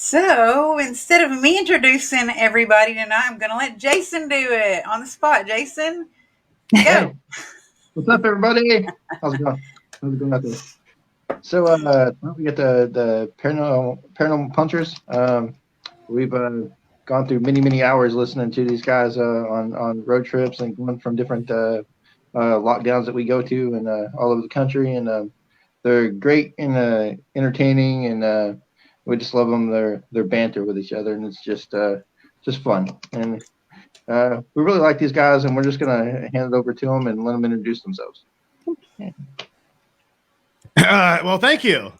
So instead of me introducing everybody tonight, I'm going to let Jason do it on the spot. Jason, go. Hey, what's up, everybody? How's it going? How's it going out there? So, we got the paranormal punchers. We've gone through many hours listening to these guys on road trips and going from different lockdowns that we go to and all over the country. And they're great and entertaining, and we just love them. Their banter with each other, and it's just fun. And we really like these guys, and we're just gonna hand it over to them and let them introduce themselves. Well, thank you.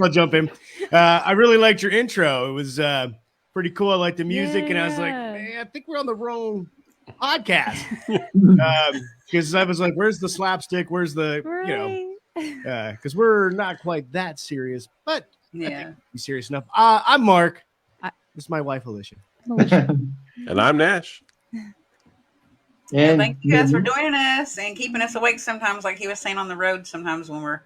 I'll jump in. I really liked your intro. It was pretty cool. I liked the music, and I was like, man, I think we're on the wrong podcast. Because I was like, where's the slapstick? Where's the, because we're not quite that serious, but I think we're serious enough. I'm Mark. This is my wife, Alicia. And I'm Nash. And thank you guys for joining us and keeping us awake sometimes, like he was saying on the road, sometimes when we're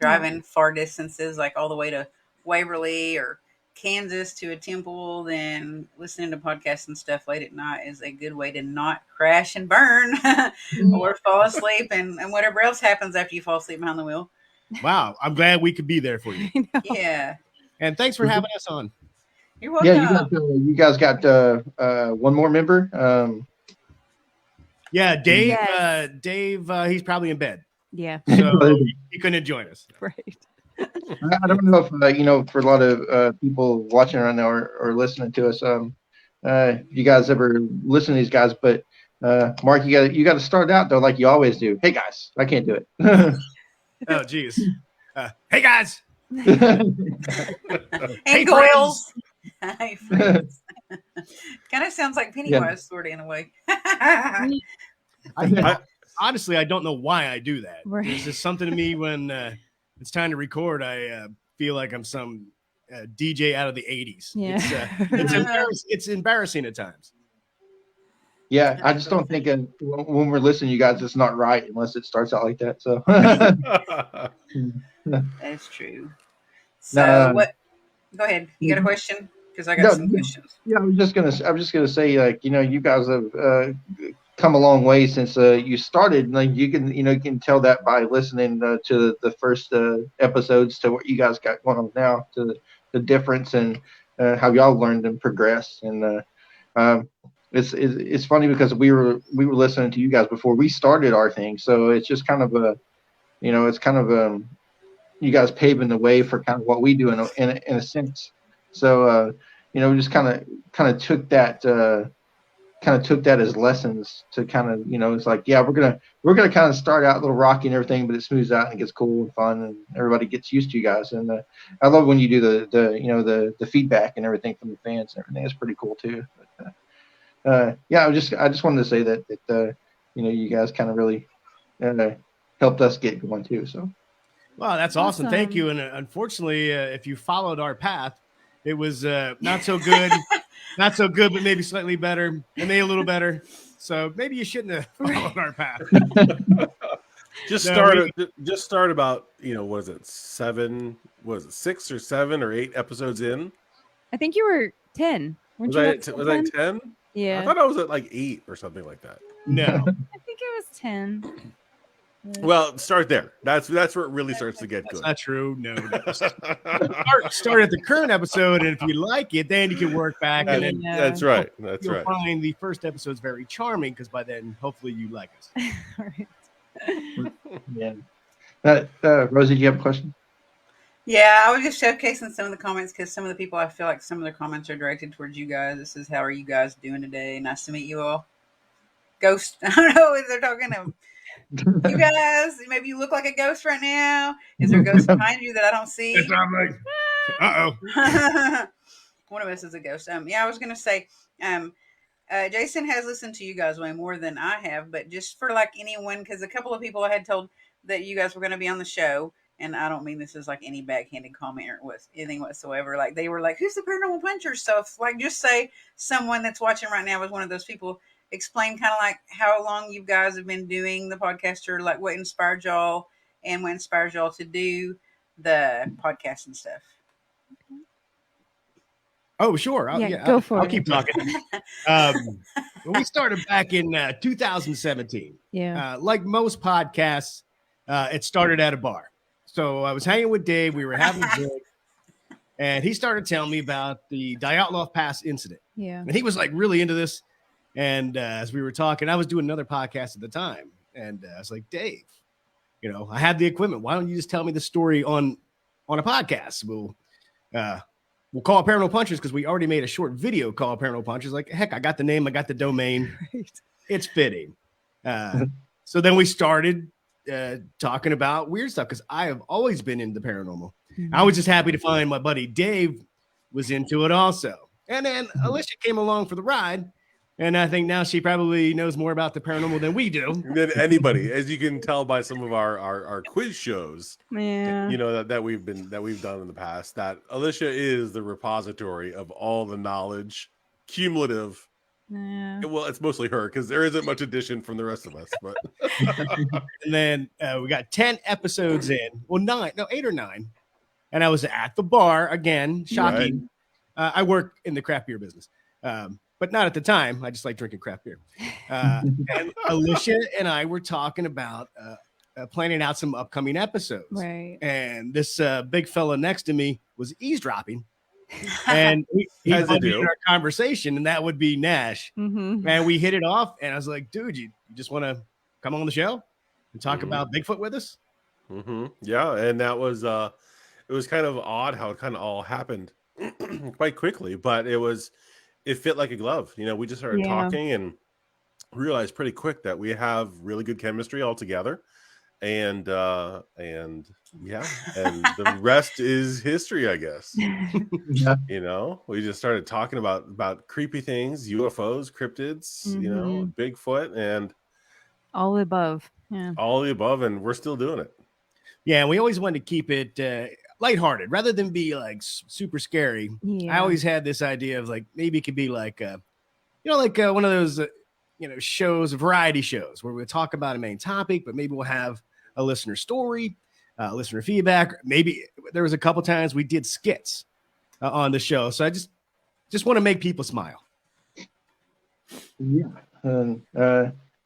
driving far distances, like all the way to Waverly or Kansas to a temple, then listening to podcasts and stuff late at night is a good way to not crash and burn or fall asleep and whatever else happens after you fall asleep behind the wheel. Wow. I'm glad we could be there for you. Yeah. And thanks for having us on. You're welcome. Yeah, you guys got one more member. Yeah, Dave. Yes. Dave, he's probably in bed. Yeah. So he couldn't join us. Right. I don't know if for a lot of people watching right now or listening to us, you guys ever listen to these guys? But Mark, you got to start out though like you always do. Hey guys, I can't do it. Oh, geez. Hey guys. Hey Goyles. Hey friends. Kind of sounds like Pennywise, sort of in a way. Honestly, I don't know why I do that. Right. There's just something to me when it's time to record. I feel like I'm some DJ out of the 80s. Yeah. It's embarrassing at times. Yeah, I just don't think when we're listening, you guys, it's not right unless it starts out like that. So That's true. So what? Go ahead. You got a question? Because I got some questions. Yeah, I was just gonna say, like, you guys have come a long way since you started. Like, you can tell that by listening to the first episodes to what you guys got going on now, to the difference and how y'all learned and progressed. And it's funny because we were listening to you guys before we started our thing, so it's just kind of you guys paving the way for kind of what we do in a sense. So we just kind of took that as lessons to kind of, it's like, yeah, we're gonna kind of start out a little rocky and everything, but it smooths out and it gets cool and fun and everybody gets used to you guys. And I love when you do the feedback and everything from the fans and everything. It's pretty cool too. But, I just wanted to say that you guys kind of really helped us get going too. So. Wow, that's awesome. Thank you. And unfortunately, if you followed our path, it was not so good, but maybe slightly better, and maybe a little better. So maybe you shouldn't have followed our path. Just start about, what is it, 6 or 7 or 8 episodes in? I think you were 10. Was I 10? Yeah. I thought I was at like 8 or something like that. No. I think it was 10. Well, start there. That's where it really starts to get good. That's not true. No. Start at the current episode, and if you like it, then you can work back. That's right. You'll find the first episode's very charming because by then, hopefully, you like us. All right. Yeah. Rosie, do you have a question? Yeah, I was just showcasing some of the comments because some of the people, I feel like some of their comments are directed towards you guys. This is, how are you guys doing today? Nice to meet you all. Ghost. I don't know if they're talking to you guys. Maybe you look like a ghost right now. Is there a ghost behind you that I don't see? I'm like, uh-oh. One of us is a ghost. I was going to say, Jason has listened to you guys way more than I have, but just for like anyone, because a couple of people I had told that you guys were going to be on the show, and I don't mean this as like any backhanded comment or anything whatsoever. Like they were like, who's the paranormal puncher? So if like, just say someone that's watching right now was one of those people, explain kind of like how long you guys have been doing the podcast, or like what inspired y'all and what inspired y'all to do the podcast and stuff. Oh, sure. Go for I'll it. keep talking. Well, we started back in 2017. Yeah. Like most podcasts, it started at a bar. So I was hanging with Dave. We were having a drink, and he started telling me about the Dyatlov Pass incident. Yeah. And he was like really into this. And as we were talking, I was doing another podcast at the time. And I was like, Dave, I had the equipment. Why don't you just tell me the story on a podcast? We'll call it Paranormal Punchers because we already made a short video called Paranormal Punchers. Like, heck, I got the name, I got the domain. Right. It's fitting. So then we started talking about weird stuff because I have always been into the paranormal. I was just happy to find my buddy Dave was into it also. And then Alicia came along for the ride. And I think now she probably knows more about the paranormal than we do. Than anybody, as you can tell by some of our quiz shows, Yeah. that we've done in the past. That Alicia is the repository of all the knowledge, cumulative. Yeah. Well, it's mostly her because there isn't much addition from the rest of us. But And then we got 10 episodes in. Well, 8 or 9. And I was at the bar again. Shocking. I work in the craft beer business. But not at the time. I just like drinking craft beer. And Alicia and I were talking about planning out some upcoming episodes. Right. And this big fella next to me was eavesdropping. And he As you bumped do. into our conversation, and that would be Nash. Mm-hmm. And we hit it off. And I was like, dude, you just want to come on the show and talk about Bigfoot with us? Yeah, and that was it was kind of odd how it kind of all happened quite quickly, but it fit like a glove. We just started talking and realized pretty quick that we have really good chemistry all together. And the rest is history, I guess. Yeah. We just started talking about creepy things, UFOs, cryptids, Bigfoot, and All the above. Yeah. all the above, and we're still doing it. Yeah, and we always wanted to keep it lighthearted rather than be like super scary. Yeah. I always had this idea of like maybe it could be like one of those shows, variety shows where we talk about a main topic, but maybe we'll have a listener story, listener feedback. Maybe there was a couple times we did skits on the show, so I just want to make people smile. Yeah, and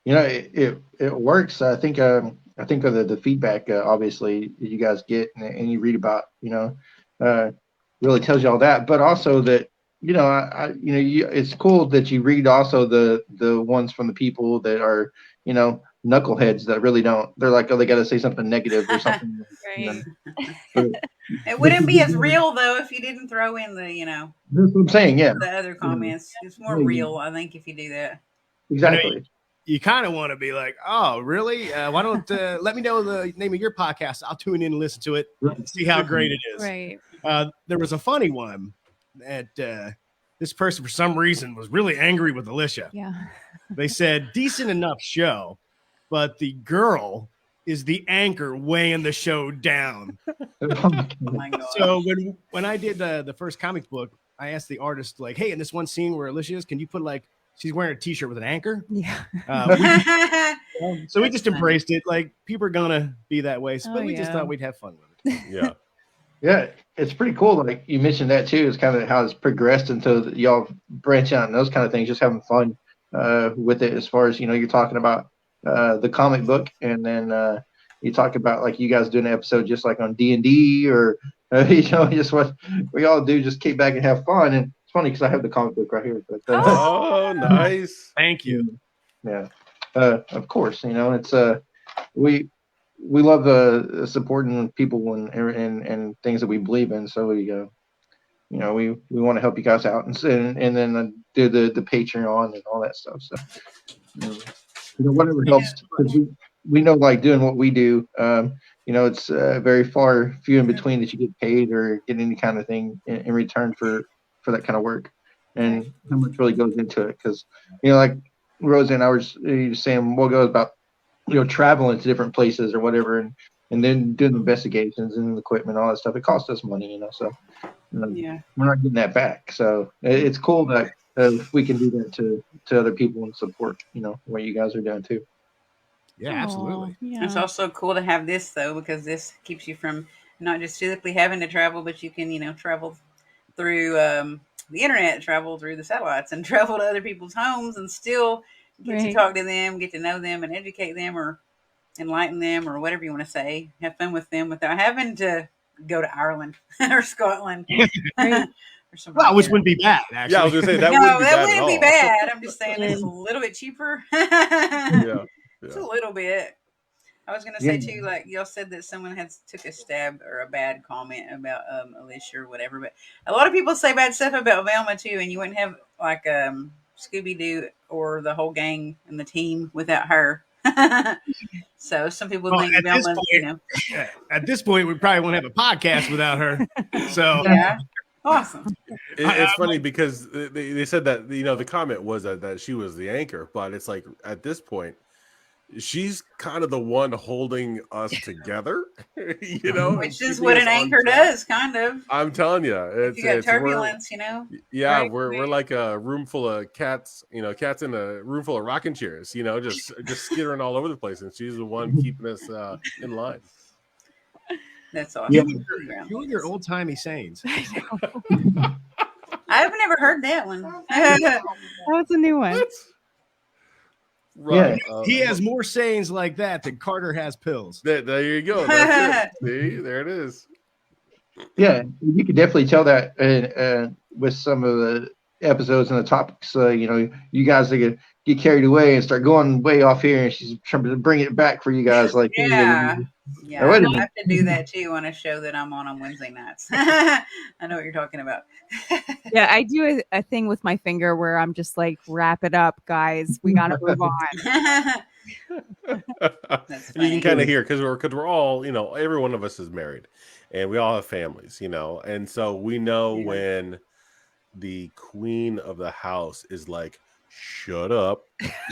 it works. I think of the feedback obviously you guys get and you read about, really tells you all that, but also that it's cool that you read also the ones from the people that are knuckleheads that really don't. They're like, oh, they got to say something negative or something. Right. It wouldn't be as real though if you didn't throw in the That's what I'm saying. Yeah, the other comments. It's more real, I think, if you do that. exactly. You kind of want to be like, oh, really? Why don't let me know the name of your podcast? I'll tune in and listen to it and see how great it is. Right. There was a funny one that this person, for some reason, was really angry with Alicia. Yeah. They said, decent enough show, but the girl is the anchor weighing the show down. Oh my Oh God. my God. So when I did the first comic book, I asked the artist, like, hey, in this one scene where Alicia is, can you put like, she's wearing a t-shirt with an anchor? Yeah. So we That's just funny. embraced it. Like, people are gonna be that way. But Oh, we just yeah. thought we'd have fun with it. Yeah. Yeah, it's pretty cool. Like you mentioned that too. It's kind of how it's progressed until y'all branch out and those kind of things. Just having fun with it. As far as you're talking about the comic book, and then you talk about like you guys doing an episode just like on D&D or just what we all do. Just kick back and have fun. And it's funny because I have the comic book right here. But Oh, nice. Thank you. yeah, of course. It's we love supporting people and things that we believe in. So we want to help you guys out and then do the Patreon and all that stuff. So whatever helps. 'Cause we know like doing what we do. It's very few in between that you get paid or get any kind of thing in return for that kind of work, and how much really goes into it. Because like Rosa and I were just saying, what goes about traveling to different places or whatever, and then doing investigations and equipment, all that stuff. It costs us money, so Yeah. we're not getting that back. So it's cool that we can do that to other people and support, what you guys are doing too. Yeah, absolutely. Aw, yeah. It's also cool to have this though, because this keeps you from not just physically having to travel, but you can, travel through the internet, travel through the satellites, and travel to other people's homes, and still get to Right. talk to them, get to know them, and educate them, or enlighten them, or whatever you want to say. Have fun with them without having to go to Ireland or Scotland Right. or something Well, like which that. wouldn't be bad, Yeah, I actually. was gonna say that No, wouldn't be that bad at wouldn't be all. bad. I'm just saying Yeah. it's a little bit cheaper. Yeah, Just yeah. a little bit. I was gonna Yeah. say too, like y'all said that someone had took a stab or a bad comment about Alicia or whatever, but a lot of people say bad stuff about Velma too, and you wouldn't have like Scooby Doo or the whole gang and the team without her. So some people Well, think at this Velma, point, at this point, we probably won't have a podcast without her. So yeah, awesome. It's funny because they said that the comment was that she was the anchor, but it's like at this point she's kind of the one holding us together. And Which is keeping what us an on anchor track. does, kind of. I'm telling you, If you got turbulence, yeah, Right, we're like a room full of cats, cats in a room full of rocking chairs, just skittering all over the place, and she's the one keeping us in line. That's Yeah. awesome. you and your old timey sayings. I've never heard that one. That was a new one. What? Right. He has more sayings like that than Carter has pills. There you go. That's it. See, there it is. Yeah, you could definitely tell that with some of the episodes and the topics. You guys get carried away and start going way off here, and she's trying to bring it back for you guys. Like, Yeah. Yeah, wait a I minute. have to do that too on a show that I'm on Wednesday nights. I know what you're talking about. Yeah, I do a thing with my finger where I'm just like, wrap it up, guys. We got to move on. That's And you funny. can kind of hear because we're all every one of us is married, and we all have families, and so we know Yeah. when the queen of the house is like, "Shut up,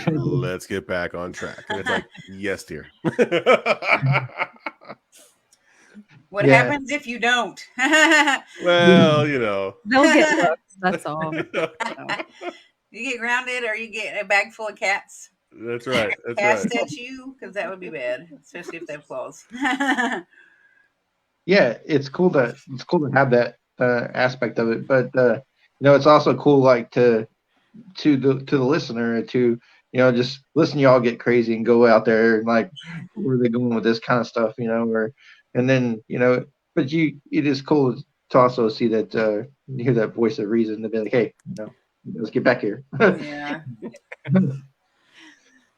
let's get back on track," and it's like, "Yes, dear." What Yeah. happens if you don't? Well, They'll get looks. That's all. You get grounded, or you get a bag full of cats that's right. That's cast right. at you, because that would be bad, especially if they have claws. Yeah, it's cool to have that aspect of it, but it's also cool, like to the listener to just listen to y'all get crazy and go out there and like where are they going with this kind of stuff, and then but it is cool to also see that you hear that voice of reason to be like, hey, let's get back here. Yeah.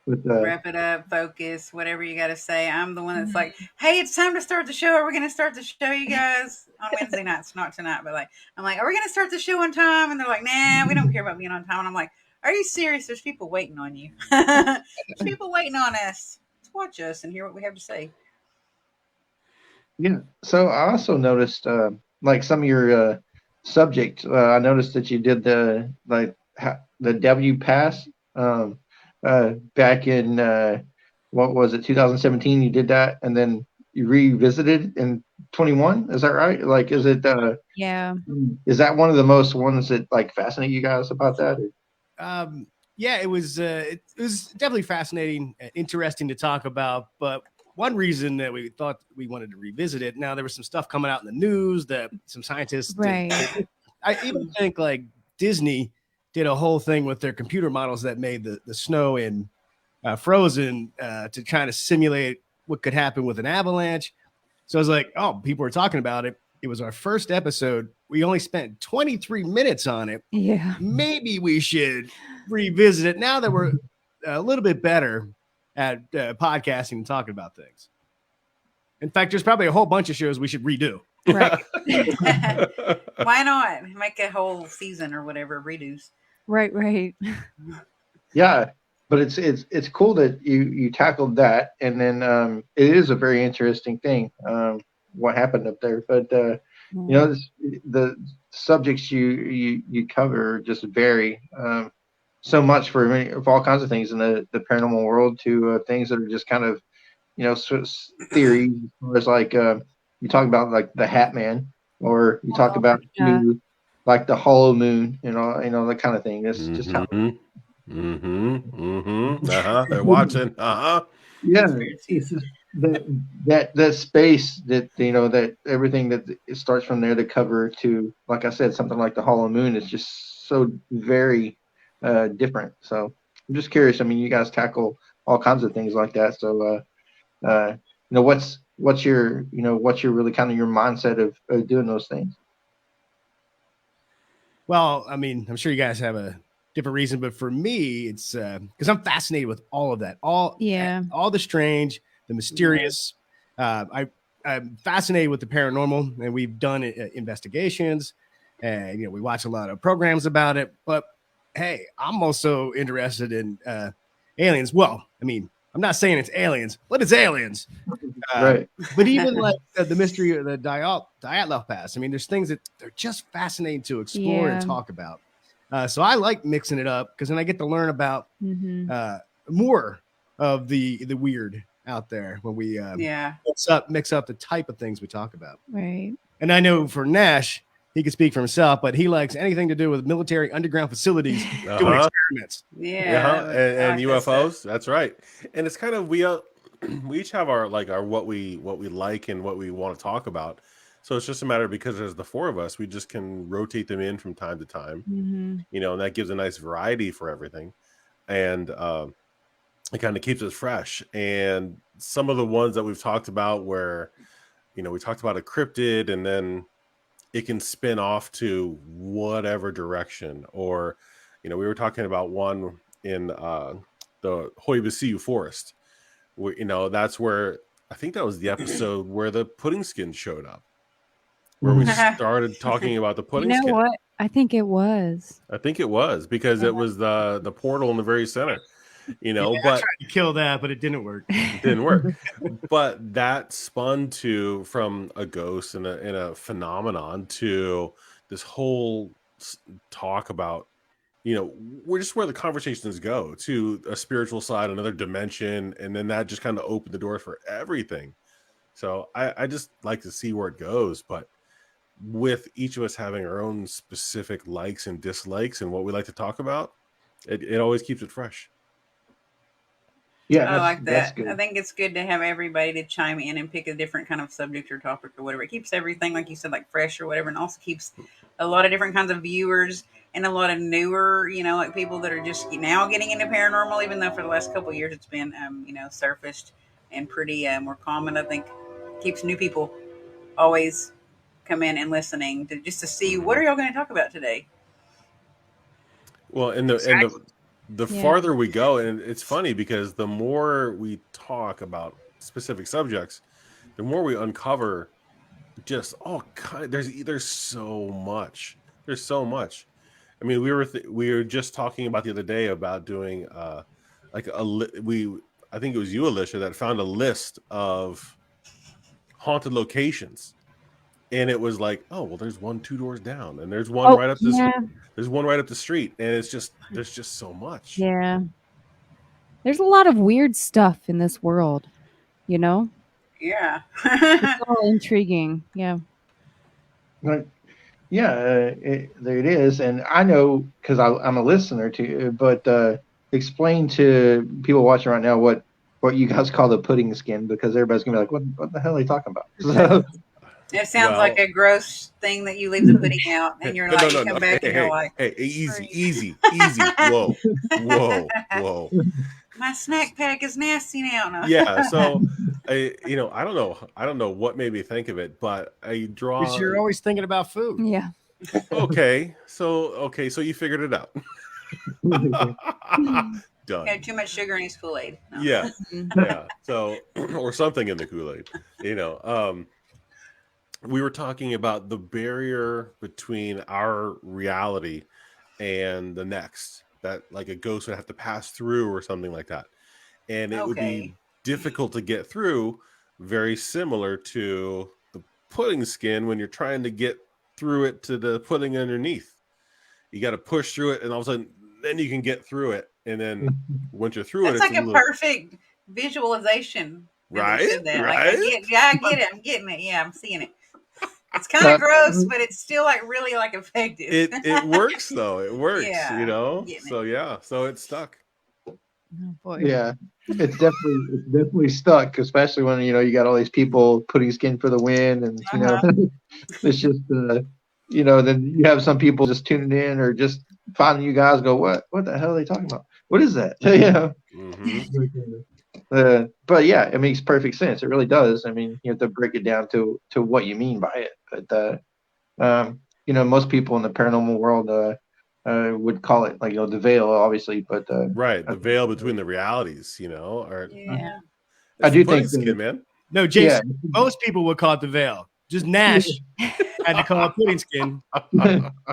With, Wrap it up, focus, whatever you got to say. I'm the one that's like, hey, it's time to start the show. Are we going to start the show, you guys? On Wednesday nights, not tonight, but I'm like, are we going to start the show on time? And they're like, nah, we don't care about being on time. And I'm like, are you serious? There's people waiting on you. There's people waiting on us to watch us and hear what we have to say. Yeah. So I also noticed, like some of your subjects. I noticed that you did the W pass back in what was it, 2017? You did that, and then you revisited in 21. Is that right? Like, is it? Yeah. Is that one of the most ones that like fascinate you guys about that? Yeah, it was definitely fascinating, interesting to talk about. But one reason that we thought we wanted to revisit it, now there was some stuff coming out in the news that some scientists Right. I even think like Disney did a whole thing with their computer models that made the snow in Frozen to try to simulate what could happen with an avalanche. So I was like, oh, people were talking about it. It was our first episode. We only spent 23 minutes on it. Yeah. Maybe we should revisit it now that we're a little bit better at podcasting and talking about things. In fact, there's probably a whole bunch of shows we should redo. Right. Why not make a whole season or whatever redos? Right. Yeah, but it's cool that you tackled that, and then it is a very interesting thing what happened up there. But the subjects you cover just vary so much for all kinds of things in the paranormal world to things that are just kind of theories. There's like you talk about like the Hat Man, or you talk about like the hollow moon, that kind of thing. It's just how. They're watching. Yeah, that space that that everything that it starts from there, the cover to, like I said, something like the Hollow Moon is just so very different. So I'm just curious. I mean, you guys tackle all kinds of things like that. So what's your what's your really kind of your mindset of doing those things? Well, I mean, I'm sure you guys have a different reason, but for me, it's because I'm fascinated with all of that, all the strange, the mysterious. I'm fascinated with the paranormal, and we've done investigations, and we watch a lot of programs about it. But hey, I'm also interested in aliens. Well, I mean, I'm not saying it's aliens, but it's aliens. Right. But even like the mystery of the Dyatlov Pass, I mean, there's things that they're just fascinating to explore and talk about. So I like mixing it up because then I get to learn about more of the weird out there when we mix up the type of things we talk about. Right. And I know for Nash, he can speak for himself, but he likes anything to do with military underground facilities doing experiments. And UFOs. That's right. And it's kind of we each have our what we like and what we want to talk about. So it's just a matter, because there's the four of us, we just can rotate them in from time to time. And that gives a nice variety for everything. And it kind of keeps us fresh. And some of the ones that we've talked about where, we talked about a cryptid, and then it can spin off to whatever direction. Or, we were talking about one in the Hoibasiu forest. That's where, I think that was the episode where the pudding skin showed up, where we started talking about the pudding skin. What? I think it was. I think it was because it was the portal in the very center. But I tried to kill that, but it didn't work. But that spun from a ghost and a phenomenon to this whole talk about, we're just where the conversations go to a spiritual side, another dimension, and then that just kind of opened the door for everything. So I just like to see where it goes, but with each of us having our own specific likes and dislikes and what we like to talk about, it always keeps it fresh. Yeah, I like that. Good. I think it's good to have everybody to chime in and pick a different kind of subject or topic or whatever. It keeps everything, like you said, like fresh or whatever, and also keeps a lot of different kinds of viewers and a lot of newer, like people that are just now getting into paranormal, even though for the last couple of years it's been, surfaced and pretty more common. I think keeps new people always come in and listening to see what are y'all going to talk about today. Well, and the farther we go, and it's funny because the more we talk about specific subjects, the more we uncover just all kind. There's so much. There's so much. I mean, we were just talking about the other day about doing I think it was you, Alicia, that found a list of haunted locations. And it was like, oh, well, there's one 2 doors down, and there's one right up this. There's one right up the street, and there's just so much. Yeah, there's a lot of weird stuff in this world, Yeah, it's all intriguing. Yeah. Right. Yeah, there it is, and I know because I'm a listener to. But explain to people watching right now what you guys call the pudding skin, because everybody's gonna be like, what the hell are you talking about? So, it sounds like a gross thing that you leave the pudding out, and you're like, you come back and you're like, hey, easy. Whoa. My snack pack is nasty now. No. Yeah, so I don't know what made me think of it, but I draw. Because you're always thinking about food. Yeah. Okay, so you figured it out. Done. He had too much sugar in his Kool-Aid. No. Yeah. So, or something in the Kool-Aid. We were talking about the barrier between our reality and the next, that like a ghost would have to pass through or something like that. And it would be difficult to get through, very similar to the pudding skin when you're trying to get through it to the pudding underneath. You got to push through it, and all of a sudden, then you can get through it. And then once you're through it's like a perfect visualization. Right? That. Right? Like, I get it. I'm getting it. Yeah, I'm seeing it. It's kind of gross, but it's still like really like effective. It works though. It works, Yeah, So yeah, so it's stuck. Oh, boy. Yeah, it's definitely stuck, especially when you got all these people putting Skin for the Win, and it's just then you have some people just tuning in or just finding you guys go, what the hell are they talking about? What is that? But yeah, it makes perfect sense. It really does. I mean, you have to break it down to what you mean by it. But most people in the paranormal world would call it like the veil, obviously. But Right, the veil between the realities, or Yeah. I it's do the think pudding skin, man. No, Jason, most people would call it the veil. Just Nash had to call it pudding skin.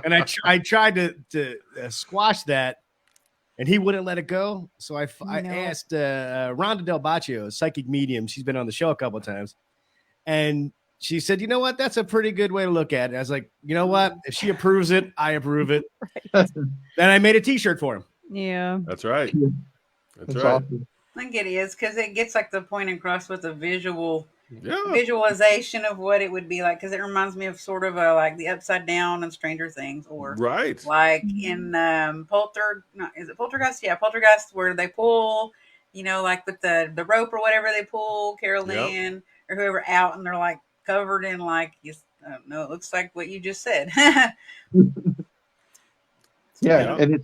And I tried to squash that, and he wouldn't let it go. So I asked Rhonda Del Baccio, psychic medium. She's been on the show a couple of times. And she said, you know what? That's a pretty good way to look at it. I was like, you know what? If she approves it, I approve it. Then I made a T-shirt for him. Yeah. That's right. That's right. awesome. I think it is because it gets like the point across with a Yeah. visualization of what it would be like, because it reminds me of sort of like the Upside Down and Stranger Things, or Right. like in is it Poltergeist? Yeah, Poltergeist, where they pull, like with the rope or whatever, they pull Carol Ann or whoever out, and they're like covered in like I don't know, it looks like what you just said. Yeah, and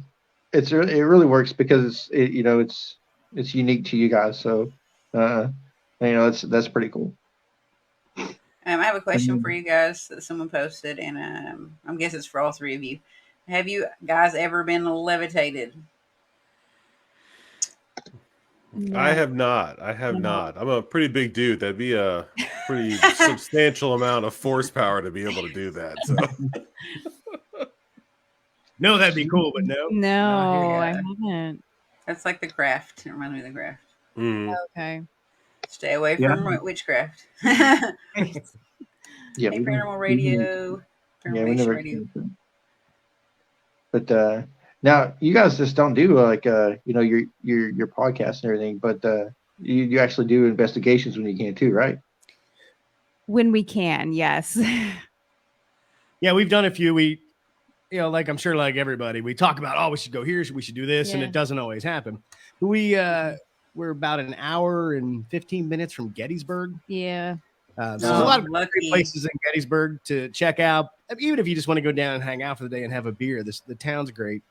it really works because it's unique to you guys. So that's pretty cool. I have a question for you guys that someone posted, and I guess it's for all three of you. Have you guys ever been levitated? No. I have not. I'm a pretty big dude. That'd be a pretty substantial amount of force power to be able to do that. So No, that'd be cool, but no. No, I Yeah. haven't. That's like The Craft. It reminds me of The Craft. Okay. Stay away from witchcraft. Yeah, Hey, Paranormal Radio. Paranormal we Nation never. Radio. But now you guys just don't do like your podcast and everything, but you actually do investigations when you can too, right? When we can, yes. Yeah, we've done a few. We, like I'm sure like everybody, we talk about, we should go here, we should do this, and Yeah. it doesn't always happen. We're about an hour and 15 minutes from Gettysburg. Yeah. So there's a lot of great lucky. places in Gettysburg to check out. Even if you just want to go down and hang out for the day and have a beer, the town's great.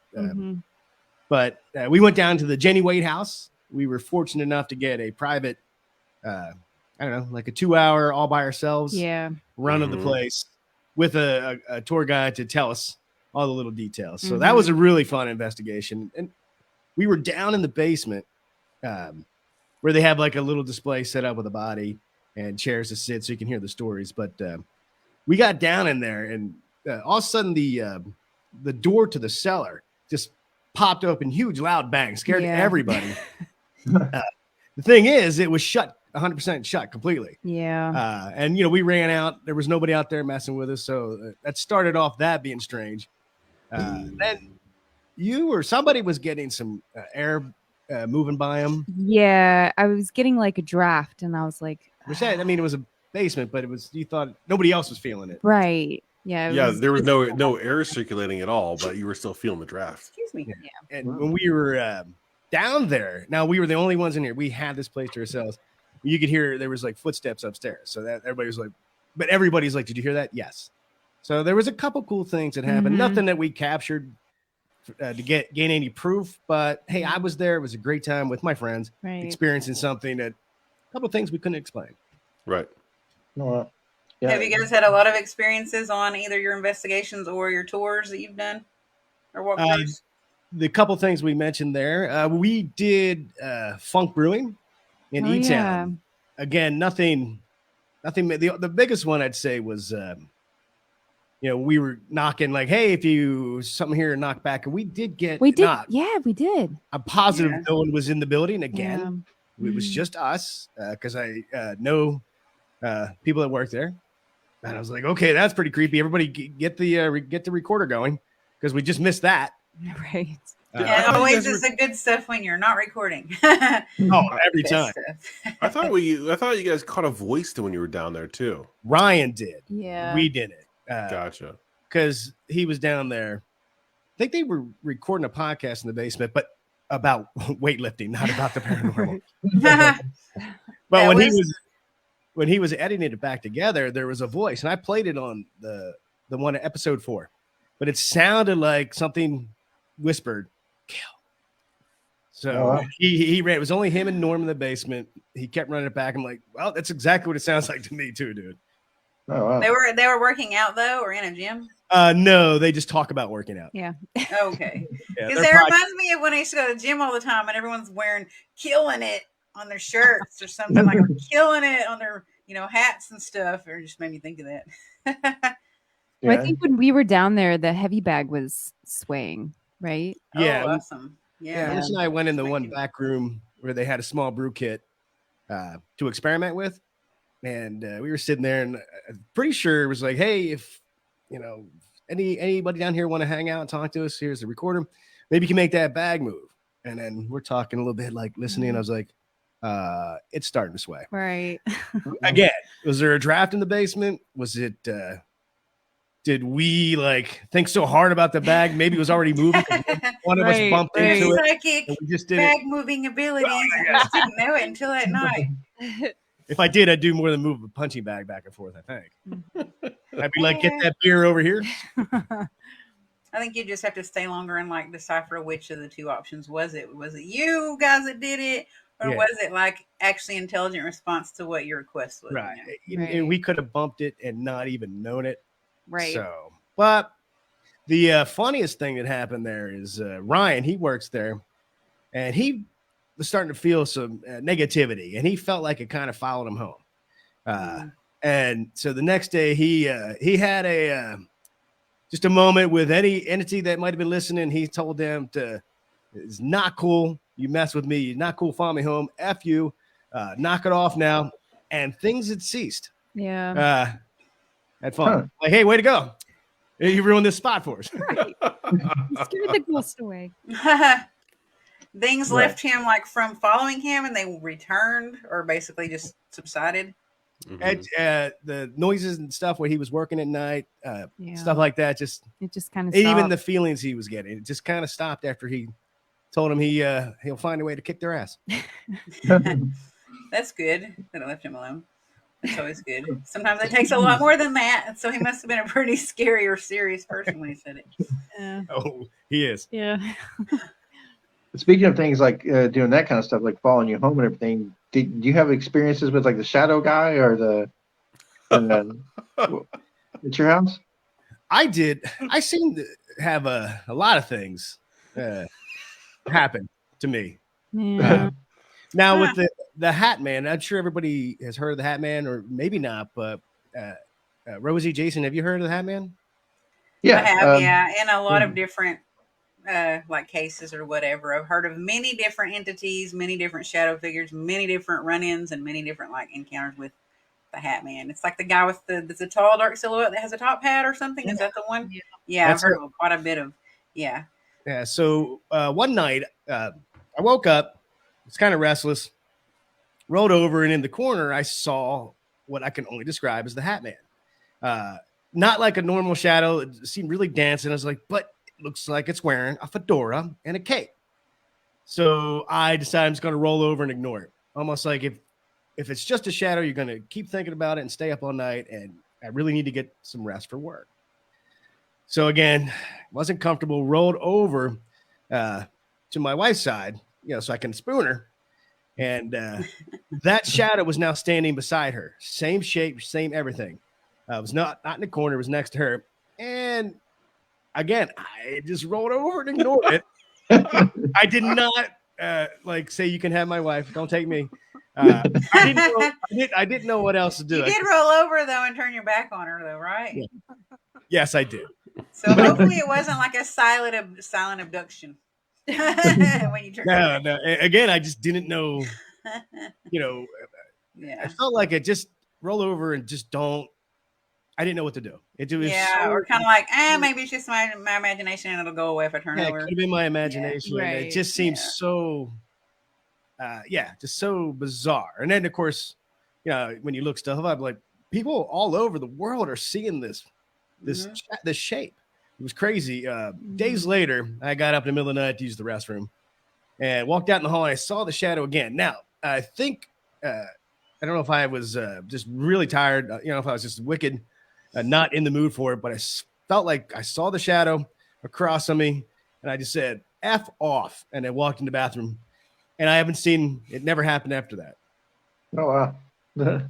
But we went down to the Jenny Wade house. We were fortunate enough to get a private, I don't know, like a 2-hour all by ourselves run of the place with a tour guide to tell us all the little details. So that was a really fun investigation. And we were down in the basement where they have like a little display set up with a body and chairs to sit so you can hear the stories. But we got down in there, and all of a sudden the door to the cellar just popped open, huge loud bang, scared everybody. The thing is, it was shut 100% shut completely. Yeah. And we ran out. There was nobody out there messing with us, so that started off that being strange. Then you or somebody was getting some air moving by them. Yeah, I was getting like a draft, and I was like, Which it was a basement, but you thought nobody else was feeling it. right. Yeah. yeah, there was no air circulating at all, but you were still feeling the draft. Excuse me. Yeah. And when we were down there, now we were the only ones in here. We had this place to ourselves. You could hear there was like footsteps upstairs, so that everybody was like, but everybody's like, "Did you hear that?" Yes. So there was a couple cool things that happened. Nothing that we captured to gain any proof, but hey, I was there. It was a great time with my friends, experiencing something a couple of things we couldn't explain. Right. Yeah. Have you guys had a lot of experiences on either your investigations or your tours that you've done or walkthroughs? The couple things we mentioned there, we did Funk Brewing in E-Town. Again, nothing. The biggest one I'd say was, we were knocking like, hey, if you something here, knock back, and we did. Knocked. Yeah, we did. I'm positive no one was in the building. Again, it was just us because I know people that work there. And I was like, okay, that's pretty creepy. Everybody get the recorder going because we just missed that. Right. Always is the good stuff when you're not recording. Every time. I thought you guys caught a voice when you were down there too. Ryan did. Yeah. We did it. Gotcha. Because he was down there. I think they were recording a podcast in the basement, but about weightlifting, not about the paranormal. That But was when he was editing it back together, there was a voice, and I played it on the one episode 4, but it sounded like something whispered, "Kill." So Oh, wow. he ran. It was only him and Norm in the basement. He kept running it back. I'm like, well, that's exactly what it sounds like to me too, dude. Oh, wow. they were working out though, or in a gym. No, they just talk about working out. Yeah. Okay, Yeah, because they're that pod- reminds me of when I used to go to the gym all the time, and everyone's wearing "killing it" on their shirts or something like "killing it" on their hats and stuff. Or just made me think of that. Well, I Yeah. think when we were down there, the heavy bag was swaying, right? yeah. Oh, awesome. Yeah, Yeah. Rich and I went in the Just one making- back room where they had a small brew kit to experiment with, and we were sitting there, and I'm pretty sure it was like, hey, if anybody down here want to hang out and talk to us, here's the recorder. Maybe you can make that bag move. And then we're talking a little bit, like listening. And I was like, it's starting to sway Right. again. Was there a draft in the basement? Was it? Did we like think so hard about the bag? Maybe it was already moving. One of us Right, bumped right. into it. Psychic And we just did bag it. moving abilities. I just didn't know it until that night. If I did, I'd do more than move a punching bag back and forth. I think I'd be like, get that beer over here. I think you just have to stay longer and like decipher which of the two options was it. Was it you guys that did it, or Yeah. was it like actually intelligent response to what your request was? Right. You know? And we could have bumped it and not even known it. Right. So, but the funniest thing that happened there is Ryan, he works there, and he was starting to feel some negativity, and he felt like it kind of followed him home. And so the next day he had a just a moment with any entity that might have been listening. He told them it's not cool. You mess with me. You're not cool. Follow me home. F you. Knock it off now. And things had ceased. Yeah. Had fun. Huh. Like, hey, way to go. You ruined this spot for us. Right. You scared the ghost away. Things Right. left him like from following him, and they returned, or basically just subsided. Mhm. And, the noises and stuff where he was working at night, Yeah. stuff like that, just It just kind of even the feelings he was getting, it just kind of stopped after he told him he'll find a way to kick their ass. That's good that I left him alone. That's always good. Sometimes it takes a lot more than that. So he must have been a pretty scary or serious person when he said it. Oh, he is. Yeah. Speaking of things like doing that kind of stuff, like following you home and everything, did you have experiences with like the shadow guy or the at your house? I did. I seem to have a lot of things happen to me. Yeah. Now with the Hat Man, I'm sure everybody has heard of the Hat Man, or maybe not. But Rosie, Jason, have you heard of the Hat Man? Yeah, I have, yeah, in a lot mhm. of different like cases or whatever. I've heard of many different entities, many different shadow figures, many different run-ins, and many different like encounters with the Hat Man. It's like the guy with the tall dark silhouette that has a top hat or something. Is that the one? Yeah, That's I've heard of quite a bit of. Yeah. Yeah. So one night, I woke up, was kind of restless, rolled over, and in the corner, I saw what I can only describe as the Hat Man. Not like a normal shadow. It seemed really dense, and I was like, but it looks like it's wearing a fedora and a cape. So I decided I'm just going to roll over and ignore it. Almost like if it's just a shadow, you're going to keep thinking about it and stay up all night, and I really need to get some rest for work. So again, wasn't comfortable, rolled over to my wife's side, so I can spoon her. And that shadow was now standing beside her. Same shape, same everything. It was not in the corner, it was next to her. And again, I just rolled over and ignored it. I did not say, you can have my wife, don't take me. I didn't know what else to do. You did roll over though and turn your back on her though, right? Yeah. Yes, I did. So hopefully it wasn't like a silent abduction. When you turn No. Again, I just didn't know. I Yeah. felt like I just roll over and just don't. I didn't know what to do. It was Or kind of like, maybe it's just my imagination and it'll go away if I turn it over. could have been my imagination. Yeah. And Right. it just seems so, just so bizarre. And then, of course, when you look stuff up, like people all over the world are seeing this shape. It was crazy. Days later, I got up in the middle of the night to use the restroom, and walked out in the hall, and I saw the shadow again. Now, I think, I don't know if I was just really tired, if I was just wicked, not in the mood for it, but felt like I saw the shadow across on me, and I just said, F off, and I walked in the bathroom, and I haven't seen, it never happened after that. Oh, wow. Yeah.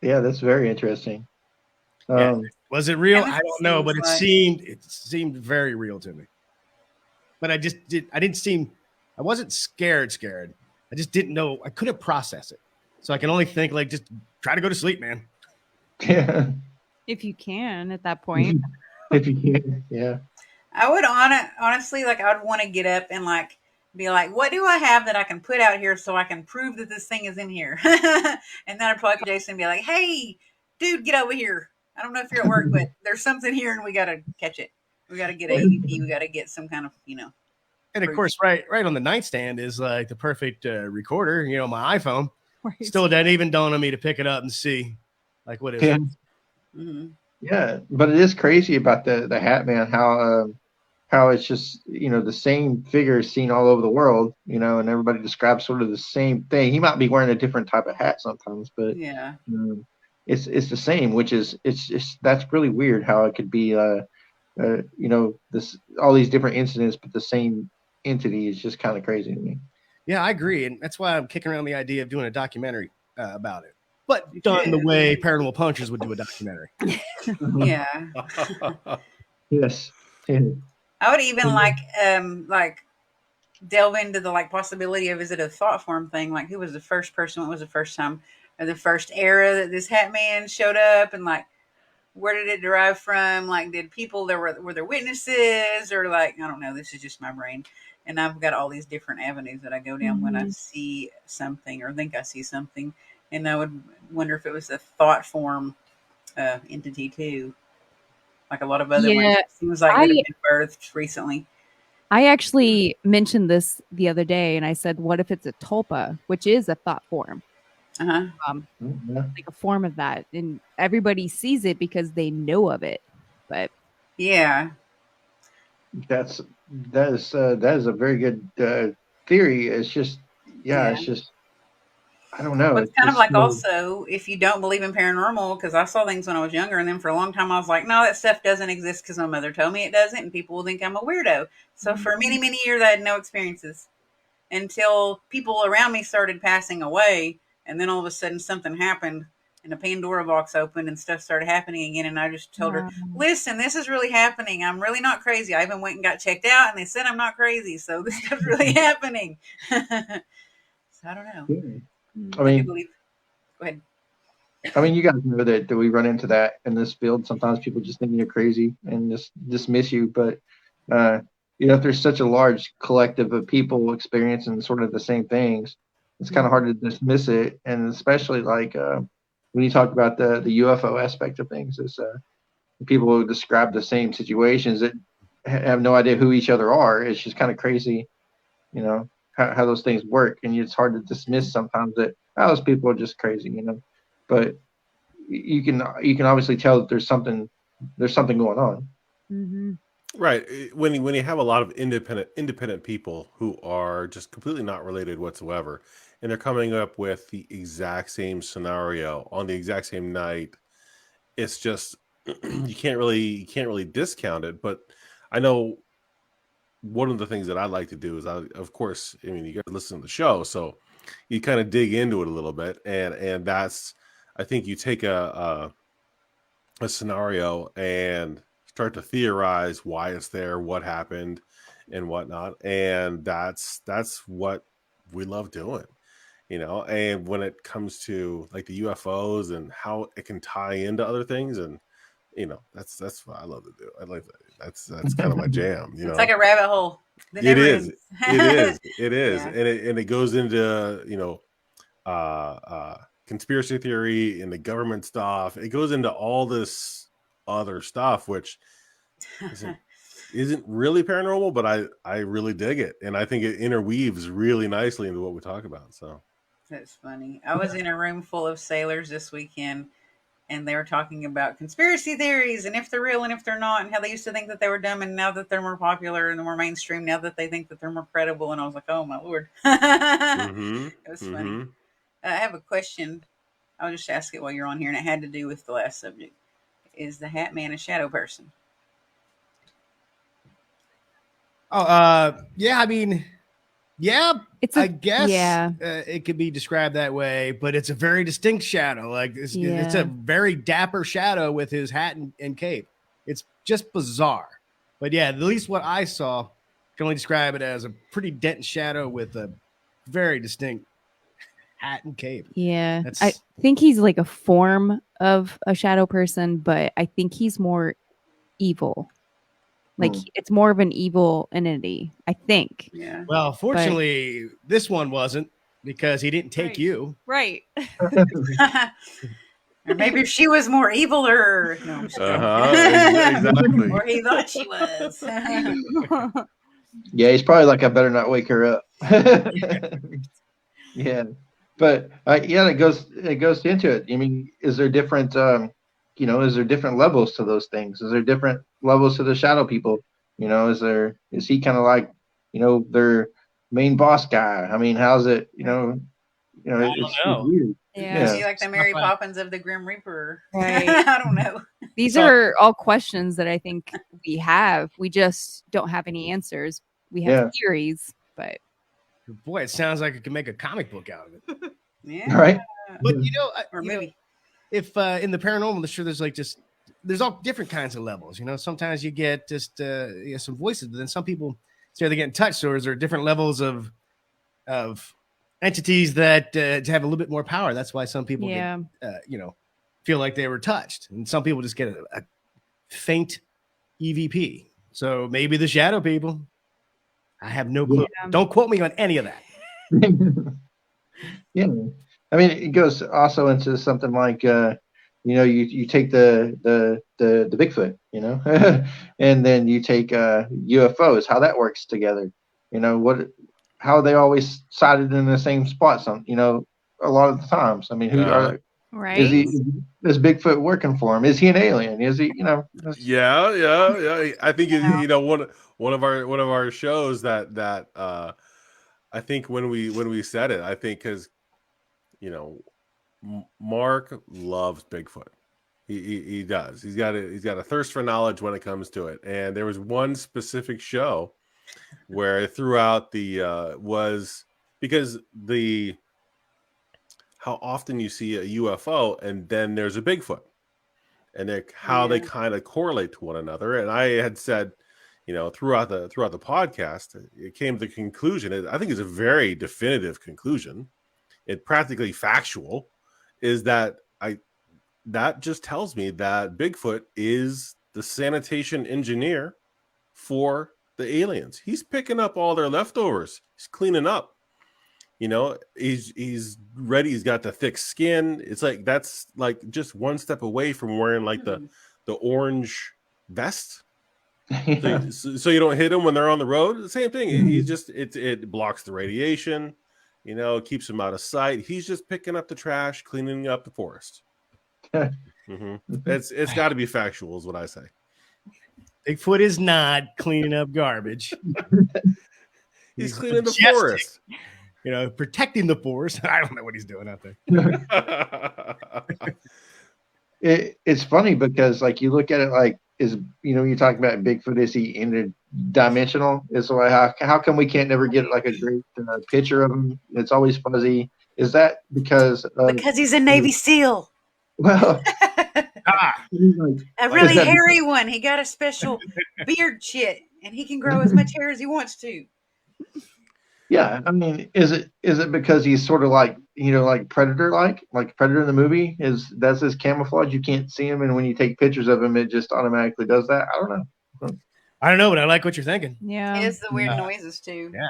Yeah, that's very interesting. Yeah. Was it real? And I it don't know, but seems it seemed very real to me. But I wasn't scared. I just didn't know. I couldn't process it. So I can only think like, just try to go to sleep, man. Yeah. If you can at that point. If you can, yeah. I would honestly, like, I would want to get up and like be like, what do I have that I can put out here so I can prove that this thing is in here? And then I'd probably call Jason and be like, hey, dude, get over here. I don't know if you're at work, but there's something here and we got to catch it. We got to get AVP. We got to get some kind of, And of course, right on the nightstand is like the perfect recorder, my iPhone. Right. Still didn't even dawn on me to pick it up and see like what is Yeah. it. Mm-hmm. Yeah, but it is crazy about the Hat Man, how it's just the same figure seen all over the world, and everybody describes sort of the same thing. He might be wearing a different type of hat sometimes, but Yeah. it's the same, which is it's that's really weird how it could be this all these different incidents, but the same entity is just kind of crazy to me. Yeah, I agree, and that's why I'm kicking around the idea of doing a documentary about it, but done the way Paranormal Punchers would do a documentary. Yeah. Yes. Yeah. I would even like delve into the like possibility of, is it a thought form thing? Like, who was the first person? What was the first time or the first era that this Hat Man showed up? And like, where did it derive from? Like, did people were there witnesses, or like, I don't know. This is just my brain, and I've got all these different avenues that I go down when I see something or think I see something, and I would wonder if it was a thought form entity too, like a lot of other ones. It seems like that have been birthed recently. I actually mentioned this the other day, and I said, what if it's a tulpa, which is a thought form? Uh-huh. Like a form of that, and everybody sees it because they know of it. But yeah, that is a very good theory. It's just it's just I don't know. well, it's kind of like also, if you don't believe in paranormal, because I saw things when I was younger, and then for a long time I was like, no, that stuff doesn't exist because my mother told me it doesn't, and people will think I'm a weirdo. So for many, many years I had no experiences until people around me started passing away, and then all of a sudden something happened and a Pandora box opened and stuff started happening again, and I just told her, listen, this is really happening. I'm really not crazy. I even went and got checked out and they said I'm not crazy, so this stuff's really happening. So I don't know. Yeah. I mean, go ahead. I mean, you guys know that we run into that in this field. Sometimes people just think you're crazy and just dismiss you. But, if there's such a large collective of people experiencing sort of the same things, it's kind of hard to dismiss it. And especially like when you talk about the UFO aspect of things, is people who describe the same situations that have no idea who each other are. It's just kind of crazy, how those things work. And it's hard to dismiss sometimes that those people are just crazy, but you can obviously tell that there's something going on. Mm-hmm. Right. When you have a lot of independent people who are just completely not related whatsoever, and they're coming up with the exact same scenario on the exact same night, it's just you can't really discount it. But I know one of the things that I like to do is, of course, I mean, you guys listen to the show, so you kind of dig into it a little bit, and that's, I think you take a scenario and start to theorize why it's there, what happened, and whatnot, and that's what we love doing, And when it comes to like the UFOs and how it can tie into other things, and that's what I love to do. I like that. That's kind of my jam. It's like a rabbit hole. It is. Yeah. And it goes into conspiracy theory and the government stuff. It goes into all this other stuff, which isn't really paranormal, but I really dig it, and I think it interweaves really nicely into what we talk about. So that's funny. I was in a room full of sailors this weekend, and they were talking about conspiracy theories and if they're real and if they're not, and how they used to think that they were dumb, and now that they're more popular and more mainstream, now that they think that they're more credible. And I was like, oh my lord, it Mm-hmm. was funny. Mm-hmm. I have a question. I'll just ask it while you're on here, and it had to do with the last subject. Is the Hat Man a shadow person? Oh, yeah. I mean, yeah. It's I guess yeah. it could be described that way, but it's a very distinct shadow. Like it's Yeah. a very dapper shadow with his hat and cape. It's just bizarre. But yeah, at least what I saw can only describe it as a pretty dense shadow with a very distinct hat and cape. Yeah. That's- I think he's like a form of a shadow person, but I think he's more evil. Like it's more of an evil entity, I think. Yeah. Well, fortunately, this one wasn't because he didn't take Right. you. Right. Or maybe if she was more evil, or no, I'm just kidding. Exactly. Or he thought she was. Yeah, he's probably like, I better not wake her up. Yeah, but yeah, it goes into it. I mean, is there different, is there different levels to those things? Is there different levels to the shadow people? Is he kind of like, their main boss guy? I mean, how's it? It's weird. Yeah. Is he like the Mary Poppins of the Grim Reaper? Right. I don't know. These are all questions that I think we have. We just don't have any answers. We have theories, but boy, it sounds like it can make a comic book out of it. Yeah. Right. But or maybe if in the paranormal, I'm sure there's all different kinds of levels. Sometimes you get just some voices, but then some people say they get in touch. So there are different levels of entities that have a little bit more power. That's why some people get, feel like they were touched, and some people just get a faint EVP. So maybe the shadow people. I have no clue. Yeah. Don't quote me on any of that. Yeah, I mean, it goes also into something like you take the Bigfoot, and then you take UFOs, how that works together. How they always sighted in the same spots. A lot of the times. I mean, right? Is Bigfoot working for him? Is he an alien? Is he? Yeah. I think one of our shows that I think when we said it, I think because Mark loves Bigfoot. He does. He's got a thirst for knowledge when it comes to it. And there was one specific show where throughout the was because how often you see a UFO and then there's a Bigfoot, and how they kind of correlate to one another. And I had said, throughout the podcast, it came to the conclusion. I think it's a very definitive conclusion. It's practically factual. Is that that just tells me that Bigfoot is the sanitation engineer for the aliens. He's picking up all their leftovers. He's cleaning up. He's ready. He's got the thick skin. It's like that's like just one step away from wearing like the orange vest. Yeah. So you don't hit them when they're on the road. The same thing. He's just it blocks the radiation. Keeps them out of sight. He's just picking up the trash, cleaning up the forest. It's got to be factual, is what I say. Bigfoot is not cleaning up garbage. He's cleaning the forest. Protecting the forest. I don't know what he's doing out there. It's funny because like you look at it like you're talking about Bigfoot, is he interdimensional? Is why how come we can't never get like a great picture of him? It's always fuzzy. Is that because he's a Navy SEAL? Well, a really hairy one. He got a special beard chit, and he can grow as much hair as he wants to. Yeah, I mean, is it because he's sort of like like Predator, like Predator in the movie? That's his camouflage? You can't see him, and when you take pictures of him, it just automatically does that. I don't know. I don't know, but I like what you're thinking. Yeah, he has the weird noises too. Yeah.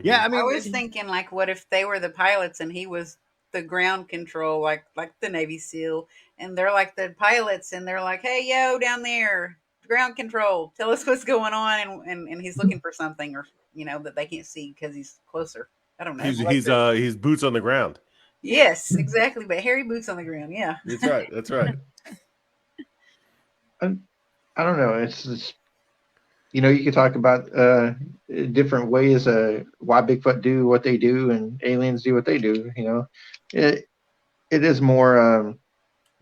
Yeah, I mean, I was thinking like, what if they were the pilots and he was the ground control, like the Navy SEAL, and they're like the pilots, and they're like, hey, yo, down there, ground control, tell us what's going on, and he's looking for something, or that they can't see because he's closer. I don't know. He's boots on the ground. Yes, exactly. But hairy boots on the ground. Yeah. That's right. That's right. I don't know. It's just, you could talk about different ways why Bigfoot do what they do and aliens do what they do. It it is more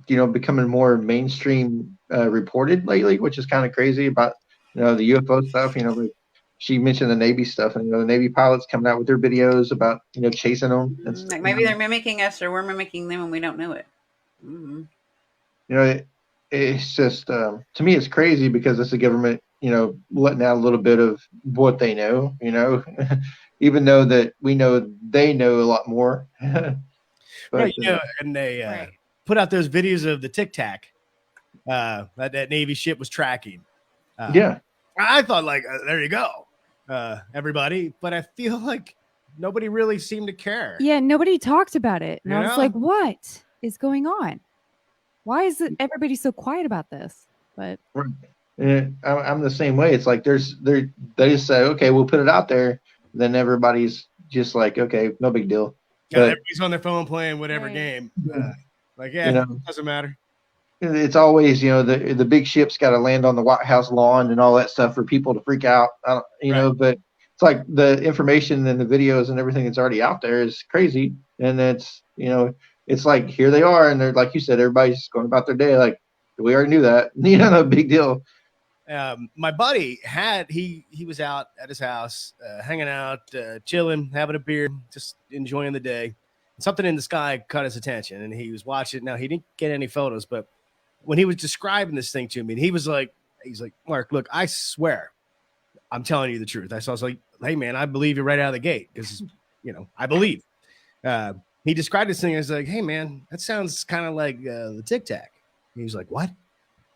becoming more mainstream reported lately, which is kind of crazy about the UFO stuff. Like she mentioned the Navy stuff, and the Navy pilots coming out with their videos about chasing them and stuff. Like maybe they're mimicking us, or we're mimicking them, and we don't know it. Mm-hmm. It's just to me it's crazy because it's the government letting out a little bit of what they know, even though that we know they know a lot more. But right, and they put out those videos of the Tic Tac that Navy ship was tracking. Yeah, I thought like, there you go, everybody. But I feel like nobody really seemed to care. Yeah, nobody talked about it. And You I was know? like, what is going on? Why is everybody so quiet about this? But and I'm the same way. It's like they just say, okay, we'll put it out there. Then everybody's just like, okay, no big deal. Yeah, But everybody's on their phone playing whatever game. Like, yeah, doesn't matter. It's always, the big ship's got to land on the White House lawn and all that stuff for people to freak out. But it's like the information and the videos and everything that's already out there is crazy. And it's like, here they are. And they're, like you said, everybody's just going about their day. Like, we already knew that. No big deal. My buddy he was out at his house, hanging out, chilling, having a beer, just enjoying the day. Something in the sky caught his attention, and he was watching. Now he didn't get any photos, but when he was describing this thing to me, he's like, Mark, look, I swear, I'm telling you the truth. I was like, hey man, I believe you right out of the gate because I believe. He described this thing as like, hey man, that sounds kind of like the Tic Tac. He was like, what?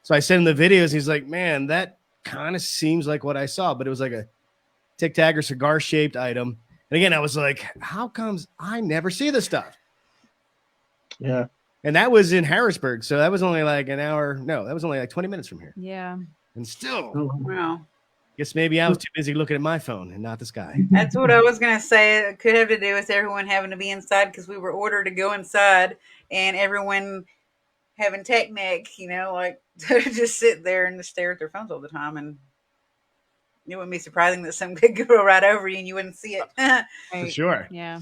So I sent him the videos. He's like, man, that kind of seems like what I saw, but it was like a Tic Tac or cigar shaped item. And again, I was like, how comes I never see this stuff? Yeah. And that was in Harrisburg. So that was only like an hour. No, that was only like 20 minutes from here. yeah. And still, Wow. guess maybe I was too busy looking at my phone and not the sky. That's what I was going to say. It could have to do with everyone having to be inside because we were ordered to go inside and everyone having tech neck, like to just sit there and just stare at their phones all the time. And it wouldn't be surprising that some could go right over you and you wouldn't see it. For sure. Yeah.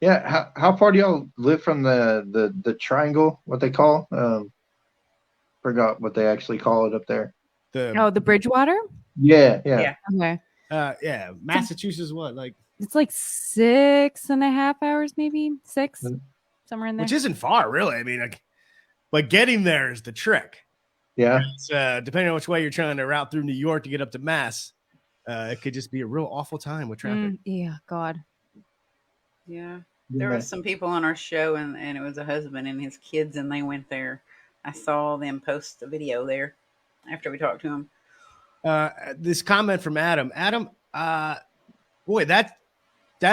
Yeah. How far do y'all live from the triangle, what they call? Forgot what they actually call it up there. The Bridgewater? Yeah. Okay. Yeah. Massachusetts, what? Like, it's like 6.5 hours, maybe 6, somewhere in there. which isn't far, really. I mean, like, but getting there is the trick. Yeah. It's, depending on which way you're trying to route through New York to get up to Mass, it could just be a real awful time with traffic. Yeah, God. Yeah. There was some people on our show and it was a husband and his kids and they went there. I saw them post a video there after we talked to him. This comment from Adam. Adam, boy, that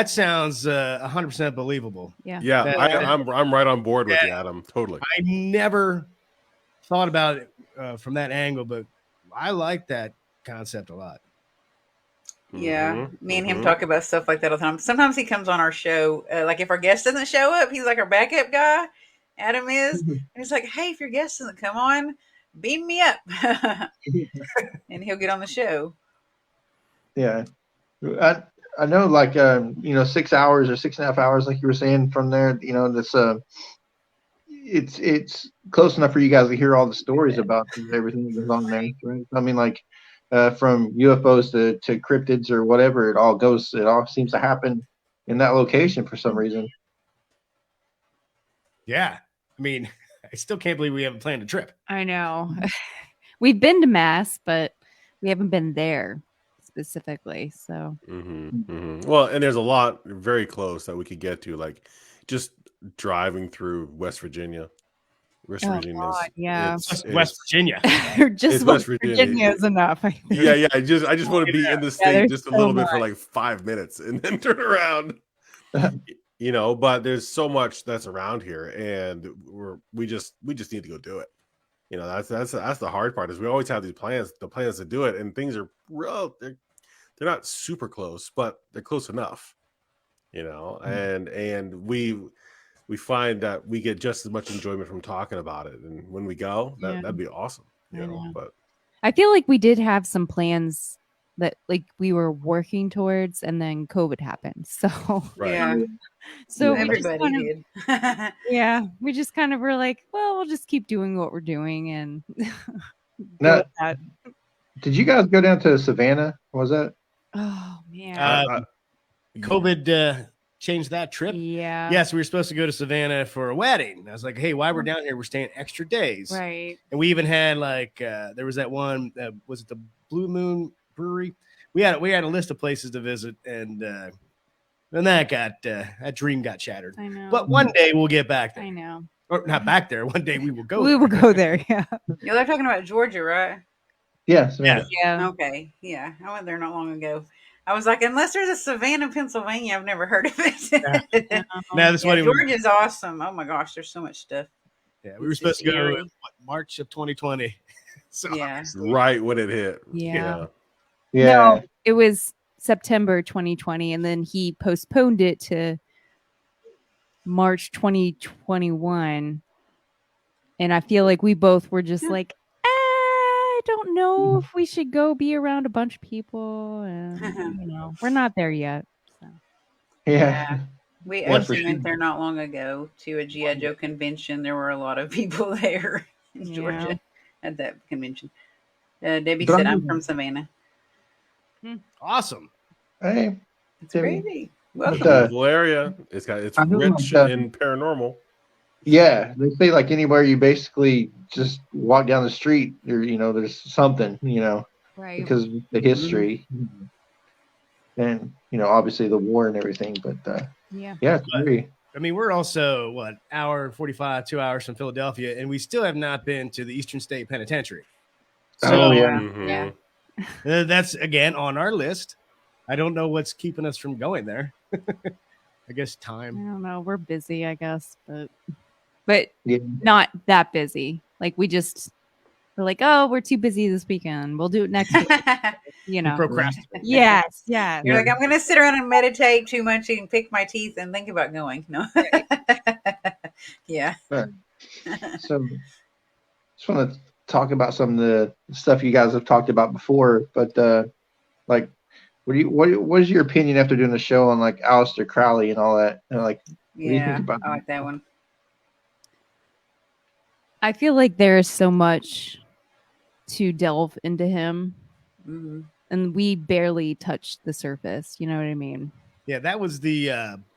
sounds 100% believable. Yeah. Yeah, I'm right on board with you, Adam. Totally. I never thought about it from that angle, but I like that concept a lot. Yeah, me and him talk about stuff like that all the time. Sometimes he comes on our show, like if our guest doesn't show up, he's like our backup guy. Adam is, and he's like, "Hey, if your guest doesn't come on, beam me up," and he'll get on the show. Yeah, I know, like 6 hours or 6.5 hours, like you were saying, from there. That's it's close enough for you guys to hear all the stories about everything that goes on there. Right? I mean, like. From UFOs to cryptids or whatever, it all seems to happen in that location for some reason. Yeah. I mean, I still can't believe we haven't planned a trip. I know. We've been to Mass, but we haven't been there specifically. So, Well, and there's a lot very close that we could get to, like just driving through West Virginia. West Virginia, yeah, West Virginia. Just West Virginia is enough. Yeah. I just want to be in the state just a little bit for like 5 minutes and then turn around. But there's so much that's around here, and we just need to go do it. That's the hard part is we always have the plans to do it, and things are real. They're not super close, but they're close enough. And we we find that we get just as much enjoyment from talking about it. And when we go, that'd be awesome. I know. But I feel like we did have some plans that like we were working towards, and then COVID happened. So right. Yeah, so Yeah. we just everybody kind of, did. yeah, we just kind of were like, well, we'll just keep doing what we're doing and go Now, with that. did you guys go down to Savannah? Was that? Oh man. COVID changed that trip. Yeah. Yes, we were supposed to go to Savannah for a wedding. I was like, hey, while we're down here, we're staying extra days. Right. And we even had like there was that one, was it the Blue Moon Brewery? We had a list of places to visit, and then that dream got shattered. I know. But one day we'll get back there. I know. Or not back there. One day we will go. We there. will go there. Yeah. You're talking about Georgia, right? Yeah, Savannah. Yeah. Okay, yeah, I went there not long ago. I was like, unless there's a Savannah, Pennsylvania, I've never heard of it. Now this Yeah, wedding. Georgia's awesome. Oh my gosh, there's so much stuff. Yeah, we were It's supposed to just go eerie. in March of 2020. So Yeah. Right when it hit. Yeah. Yeah. No, it was September 2020, and then he postponed it to March 2021. And I feel like we both were just Yeah. like, I don't know if we should go be around a bunch of people. And, we're not there yet. So. Yeah. We Yeah, actually for went sure. there not long ago to a G.I. Joe convention. There were a lot of people there in Yeah. Georgia at that convention. Debbie But said, I'm- I'm from Savannah. awesome. Hey, It's Debbie. crazy. But, Welcome. Beautiful area. It's I know, rich like, in paranormal. yeah, they say like anywhere you basically just walk down the street, there's something, Right. because of the history, and obviously the war and everything. But Yeah. yeah, it's very. I mean, we're also what hour 45, 2 hours from Philadelphia, and we still have not been to the Eastern State Penitentiary. So Oh yeah, Mhm. Yeah. that's again on our list. I don't know what's keeping us from going there. I guess I time. don't know. We're busy, I guess, but yeah. not that busy. Like we're like, oh, we're too busy this weekend. We'll do it next week. We Know. procrastinate. Yes. Yeah. You're like, I'm going to sit around and meditate too much and pick my teeth and think about going. No. Yeah. So, just want to talk about some of the stuff you guys have talked about before. But like, what is your opinion after doing the show on like Aleister Crowley and all that? And like, what do you think Yeah. about I like that one. I feel like there is so much to delve into him, Mhm. and we barely touched the surface. You know what I mean? Yeah, that was the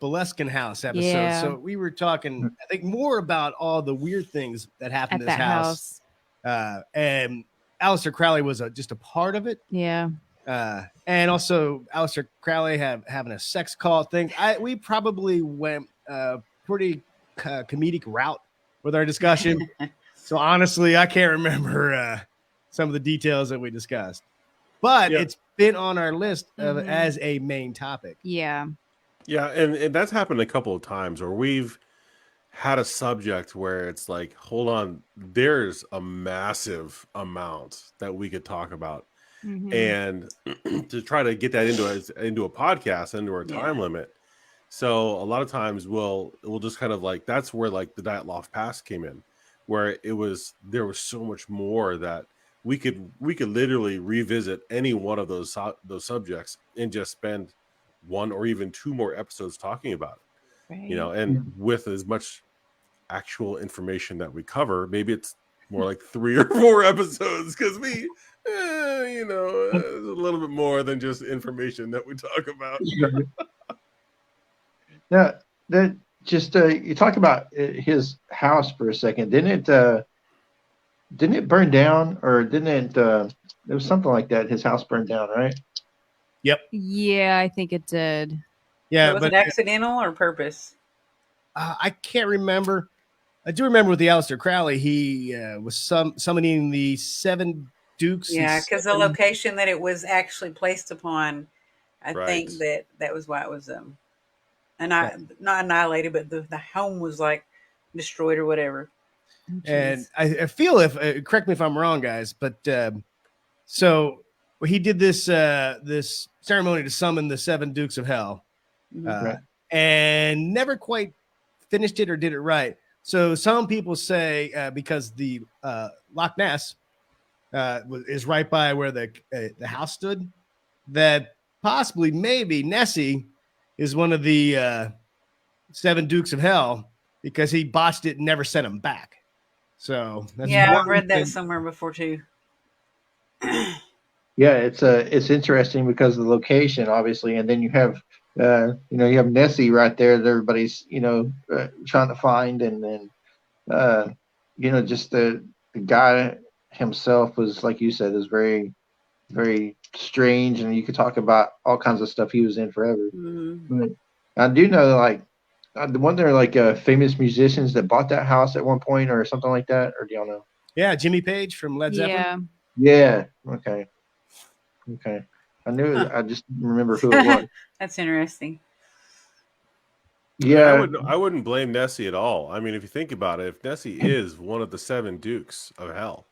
Boleskine House episode. Yeah. So we were talking, I think, more about all the weird things that happened At in this that house. And Aleister Crowley was just a part of it. Yeah. And also Aleister Crowley having a sex cult thing. We probably went pretty comedic route with our discussion. So honestly, I can't remember some of the details that we discussed. But Yeah. it's been on our list Mhm. as a main topic. Yeah. Yeah, and that's happened a couple of times where we've had a subject where it's like, hold on, there's a massive amount that we could talk about. Mhm. And to try to get that into a podcast, into our time limit. So a lot of times we'll just kind of like, that's where like the Diet Loft Pass came in, where there was so much more that we could literally revisit any one of those subjects and just spend one or even two more episodes talking about it. Right. And with as much actual information that we cover, maybe it's more like 3 or 4 episodes because we a little bit more than just information that we talk about. Now, that just you talk about his house for a second. Didn't it burn down, or didn't it? It was something like that. His house burned down, right? Yeah, I think it did. Yeah, Was but it accidental or purpose? I can't remember. I do remember with the Aleister Crowley, he was summoning the 7 dukes. Yeah, because the location that it was actually placed upon, I Right. think that was why it was not annihilated, but the home was like destroyed or whatever. And I feel correct me if I'm wrong, guys, but so he did this ceremony to summon the 7 dukes of hell, Mhm. Right. and never quite finished it or did it right. So some people say because the Loch Ness is right by where the house stood, that possibly maybe Nessie is one of the 7 Dukes of Hell because he botched it and never sent him back. So that's Yeah, I've one read that thing. somewhere before too. Yeah, it's interesting because of the location, obviously, and then you have you have Nessie right there that everybody's trying to find, and then just the guy himself was, like you said, is very, very strange, and you could talk about all kinds of stuff he was in forever. Mm-hmm. But I do know, like, I wonder, like, famous musicians that bought that house at one point or something like that, or do y'all know? Yeah, Jimmy Page from Led Zeppelin. Yeah. Yeah. Okay. I knew it. Huh. I just didn't remember who it was. That's interesting. I mean, Yeah. I wouldn't blame Nessie at all. I mean, if you think about it, if Nessie is one of the 7 Dukes of Hell,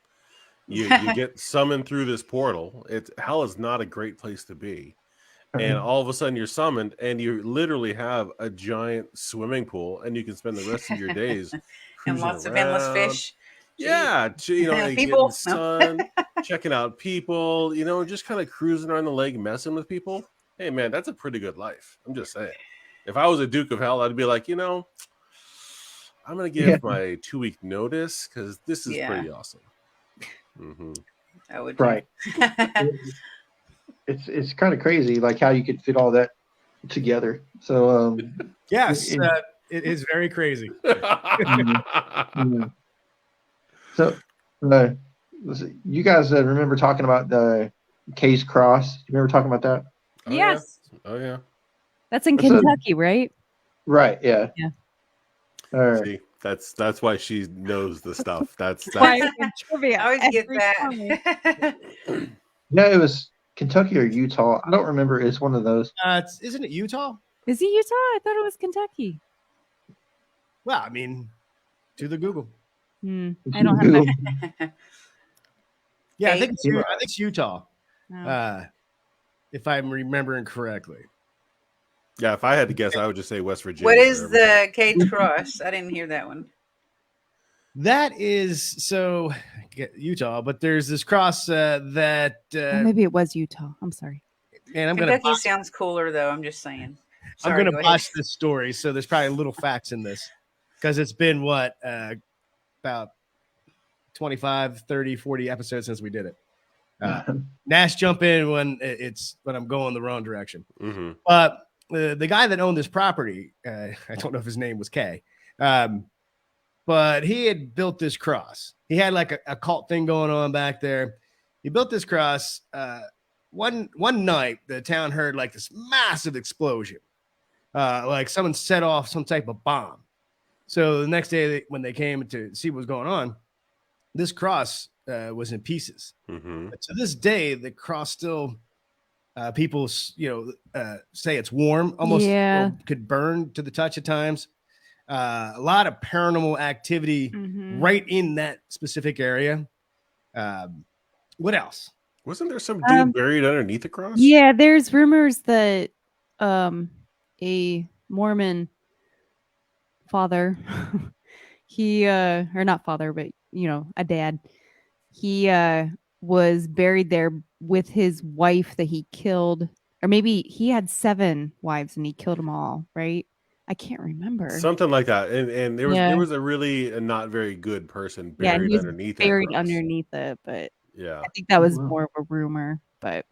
you get summoned through this portal. Hell is not a great place to be. And all of a sudden you're summoned and you literally have a giant swimming pool and you can spend the rest of your days And cruising lots of endless around. fish. Yeah, and getting People. No. sun, checking out people, just kind of cruising around the lake, messing with people. Hey man, that's a pretty good life. I'm just saying. If I was a Duke of Hell, I'd be like, I'm gonna give my 2-week notice because this is Yeah. pretty awesome. Mm-hmm. I would. Right. It's kind of crazy, like how you could fit all that together. So Yes, it is very crazy. yeah. So you guys remember talking about the K's Cross? You remember talking about that? Oh, Yes. Yeah. Oh yeah. That's in What's up? Kentucky, right? Right. Yeah. Yeah. All right. See, that's why she knows the stuff. That's Why I win trivia I always get every that. time. Yeah, it was Kentucky or Utah. I don't remember. It's one of those. Isn't it Utah? Is it Utah? I thought it was Kentucky. Well, I mean, to the Google. I don't have that. Yeah, I Hey. think it's Utah. No. If I'm remembering correctly. Yeah, if I had to guess, I would just say West Virginia. What is the Cage Cross? I didn't hear that one. That is Utah, but there's this cross that Oh, maybe it was Utah. I'm sorry. and I'm Kentucky gonna sounds cooler, though. I'm just saying. I'm Sorry, gonna go ahead. botch this story, so there's probably little facts in this because it's been about 25, 30, 40 episodes since we did it. Nash, jump in when I'm going the wrong direction. Mm-hmm. But the guy that owned this property, I don't know if his name was Kay, but he had built this cross. He had like a cult thing going on back there. He built this cross. One night, the town heard like this massive explosion, like someone set off some type of bomb. So the next day, when they came to see what was going on, this cross was in pieces. Mm-hmm. But to this day, the cross still, people, say it's warm, almost could burn to the touch at times. A lot of paranormal activity right in that specific area. What else? Wasn't there some dude buried underneath the cross? Yeah, there's rumors that a Mormon father, he or not father, but a dad, he was buried there with his wife that he killed, or maybe he had 7 wives and he killed them all, right? I can't remember. Something like that. And there was a really not very good person buried he was underneath buried that cross. underneath it, but Yeah. I think that was more of a rumor, but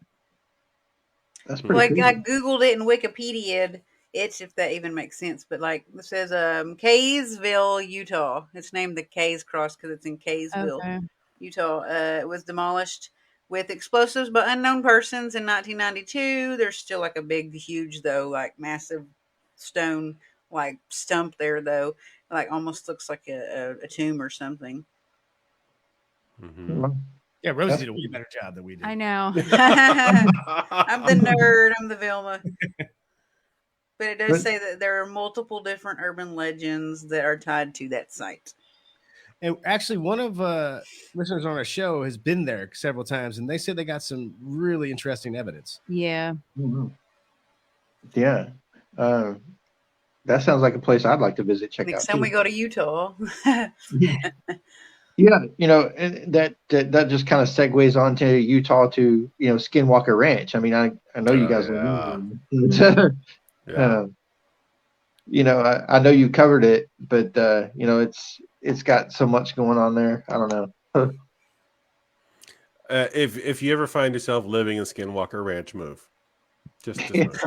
That's pretty Well, I cool. Googled it and Wikipedia'd it, if that even makes sense. But like it says, Kaysville, Utah. It's named the Kays Cross because it's in Kaysville, okay. Utah. It was demolished with explosives by unknown persons in 1992. There's still like a big, huge though, like massive stone like stump there though. Like almost looks like a tomb or something. Mm-hmm. Yeah, Rosie did a way better job than we did. I know. I'm the nerd. I'm the Vilma. But it does say that there are multiple different urban legends that are tied to that site. And actually, one of listeners on our show has been there several times, and they said they got some really interesting evidence. Yeah. Yeah. that sounds like a place I'd like to visit. Check Next out time too. we go to Utah. Yeah, and that just kind of segues on to Utah to Skinwalker Ranch. I mean, I know you Oh, guys yeah. live Yeah. I know you covered it, but it's got so much going on there. I don't know. If you ever find yourself living in Skinwalker Ranch, move. Just move.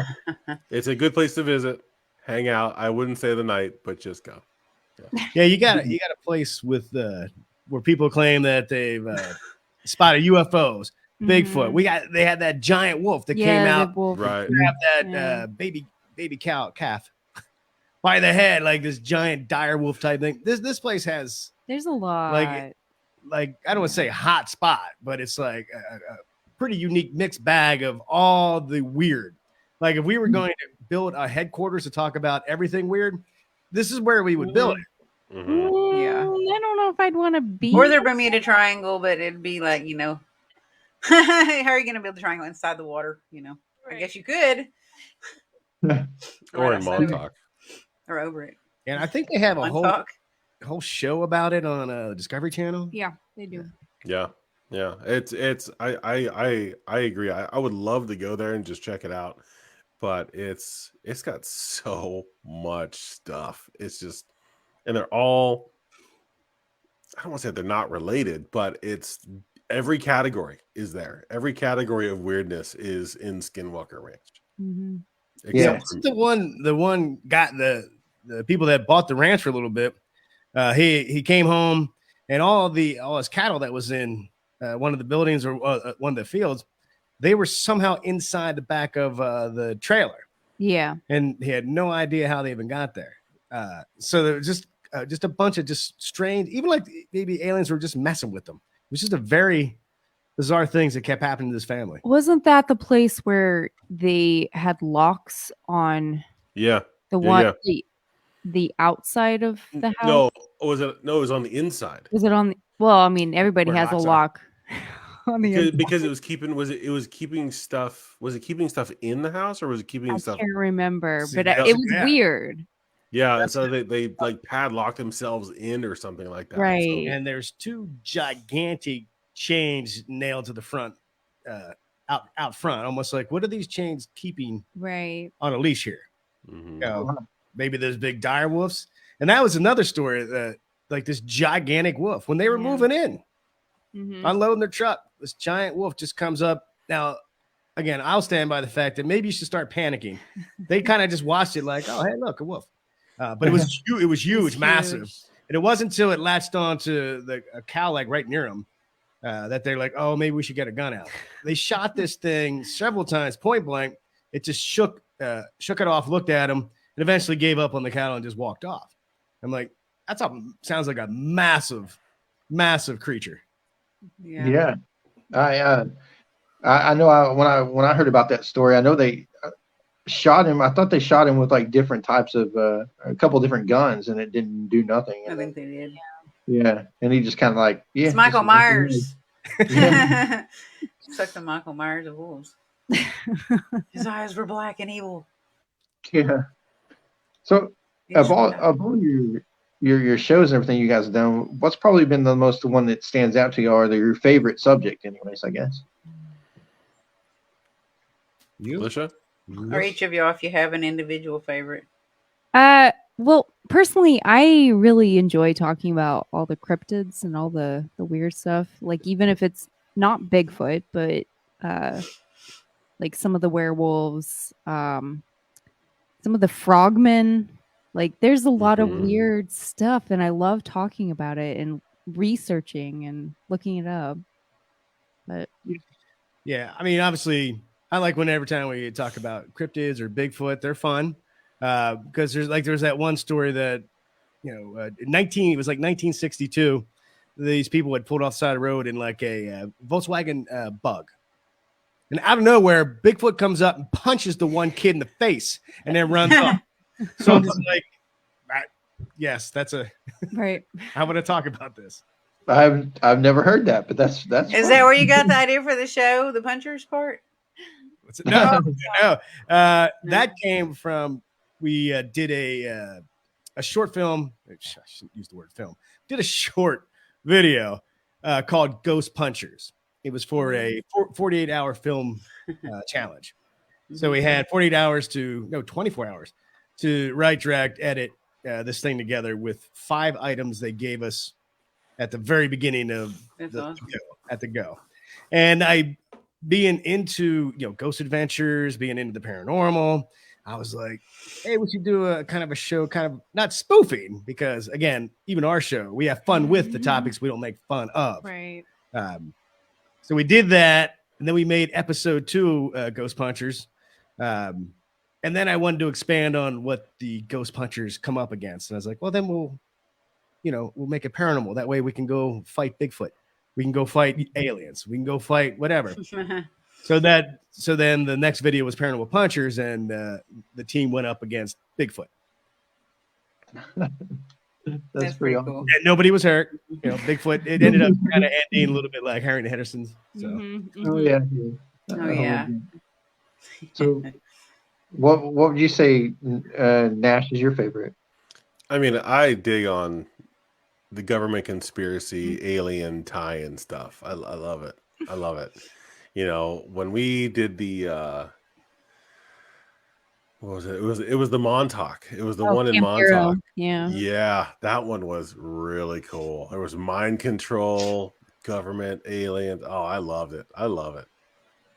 It's a good place to visit, hang out. I wouldn't say the night, but just go. Yeah, you got a place with where people claim that they've spotted UFOs, Bigfoot. Mhm. They had that giant wolf that came Yeah, out, the wolf. Right. grabbed that Yeah. baby calf by the head, like this giant dire wolf type thing. This place has There's a lot. like I don't want to say hot spot, but it's like a pretty unique mixed bag of all the weird. Like if we were going to build a headquarters to talk about everything weird, this is where we would build it. Mhm. Yeah. I don't know if I'd want to be. Or their Bermuda Triangle, but it'd be like, how are you going to build a triangle inside the water? I guess you could. Or in outside of it. Montauk. Or over it. And I think they have a Montauk. whole show about it on Discovery Channel. Yeah, they do. Yeah. Yeah. It's I agree. I would love to go there and just check it out. But it's got so much stuff. It's just, and they're all, I don't want to say they're not related, but it's every category is there. Every category of weirdness is in Skinwalker Ranch. Mm-hmm. Yeah. It's the one got the people that bought the ranch for a little bit. He came home and all his cattle that was in one of the buildings or one of the fields, they were somehow inside the back of the trailer. Yeah, and he had no idea how they even got there. So there was just a bunch of just strange, even like maybe aliens were just messing with them. It was just a very bizarre things that kept happening to this family. Wasn't that the place where they had locks on Yeah. the one the outside of the house? No, it was on the inside. Was it on the, well, I mean, everybody Where has a locks are. lock on the inside. Because it was keeping stuff in the house, or was it keeping I stuff? can't remember, but Yeah. it was weird. Yeah, and so they like padlocked themselves in or something like that. Right. And there's two gigantic chains nailed to the front, out front, almost like, what are these chains keeping Right. on a leash here? Mhm. You know, maybe there's big dire wolves. And that was another story that like this gigantic wolf when they were Yeah. moving in, Mm-hmm. unloading their truck, this giant wolf just comes up. Now, again, I'll stand by the fact that maybe you should start panicking. They kind of just watched it like, oh, hey, look, a wolf. But it was huge, massive. And it wasn't until it latched onto a cow leg right near them that they're like, oh, maybe we should get a gun out. They shot this thing several times, point blank. It just shook it off, looked at him, and eventually gave up on the cattle and just walked off. I'm like, sounds like a massive, massive creature. Yeah. I know when I heard about that story, I know they shot him. I thought they shot him with like different types of a couple different guns, and it didn't do nothing. I think they did. Yeah, and he just kind of like, yeah, It's Michael just- Myers. Yeah. Suck the Michael Myers of wolves. His eyes were black and evil. Yeah. So of all your shows and everything you guys have done, what's probably been the one that stands out to you, or your favorite subject, anyways? I guess. You? Alicia? Or each of y'all, if you have an individual favorite. Well, personally, I really enjoy talking about all the cryptids and all the weird stuff. Like even if it's not Bigfoot, but like some of the werewolves, some of the frogmen. Like there's a lot of weird stuff, and I love talking about it and researching and looking it up. But yeah, I mean, obviously, I like when every time we talk about cryptids or Bigfoot, they're fun because there's that one story that it was like 1962. These people had pulled off the side of the road in like a Volkswagen Bug, and out of nowhere, Bigfoot comes up and punches the one kid in the face, and then runs off. So I'm just like, yes, that's right. I want to talk about this. I've never heard that, but that's Is that where you got the idea for the show, the punchers part? No. That came from we did a short film. I shouldn't use the word film. Did a short video called Ghost Punchers. It was for a 48-hour film challenge. So we had 24 hours to write, direct, edit this thing together with 5 items they gave us at the very beginning of the go. And I, being into ghost adventures, being into the paranormal, I was like, hey, we should do a kind of a show, kind of not spoofing, because again, even our show, we have fun with the topics, we don't make fun of. Right. So we did that, and then we made episode 2, Ghost Punchers. And then I wanted to expand on what the Ghost Punchers come up against. And I was like, well, then we'll make it paranormal. That way we can go fight Bigfoot. We can go fight aliens. We can go fight whatever. So then the next video was Paranormal Punchers, and the team went up against Bigfoot. That's pretty awesome. cool. And nobody was hurt. Bigfoot, it ended up kind of ending a little bit like Harry and Henderson's. So. Oh yeah. Oh yeah. So, what would you say, Nash, is your favorite? I mean, I dig on the government conspiracy, alien tie-in stuff. I love it. I love it. When we did the what was it? It was the Montauk. It was the one in Camp Montauk. Hero. Yeah. Yeah, that one was really cool. There was mind control, government, aliens. Oh, I loved it. I love it.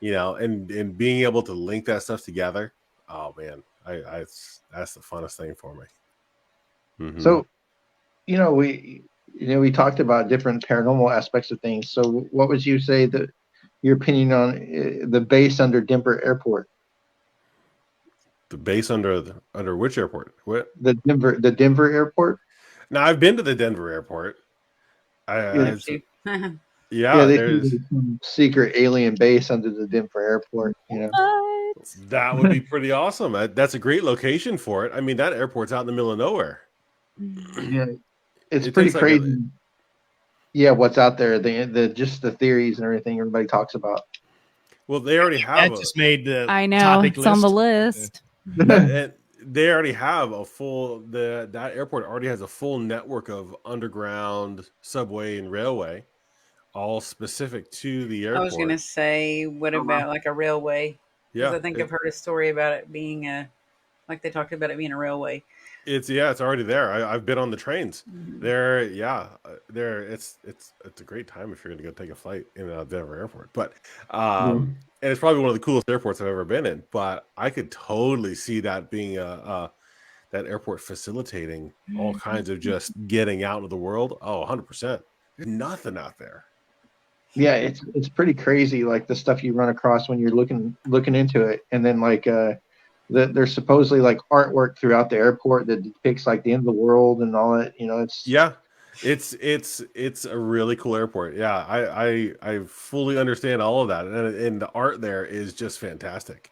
And being able to link that stuff together. Oh man, that's the funnest thing for me. Mm-hmm. So, we talked about different paranormal aspects of things. So, what would you say that your opinion on the base under Denver Airport? The base under which airport? What? The Denver Airport. Now I've been to the Denver Airport. Yeah, there's some secret alien base under the Denver Airport. That would be pretty awesome. That's a great location for it. I mean, that airport's out in the middle of nowhere. Yeah, it's pretty crazy. Yeah, what's out there? Just the theories and everything everybody talks about. Well, they already have. That just made the I know topic it's on the list. And they already have a full. That airport already has a full network of underground subway and railway, all specific to the airport. I was going to say, what about like a railway? Yeah, I think I've heard a story about it being like they talked about it being a railway. It's already there. I've been on the trains. Mm-hmm. It's a great time if you're going to go take a flight in Denver Airport. But and it's probably one of the coolest airports I've ever been in. But I could totally see that being that airport facilitating all kinds of just getting out into the world. Oh, 100%. There's nothing out there. Yeah, it's pretty crazy, like the stuff you run across when you're looking into it, and then like there's supposedly like artwork throughout the airport that depicts like the end of the world and all that. It's a really cool airport. Yeah, I fully understand all of that, and the art there is just fantastic.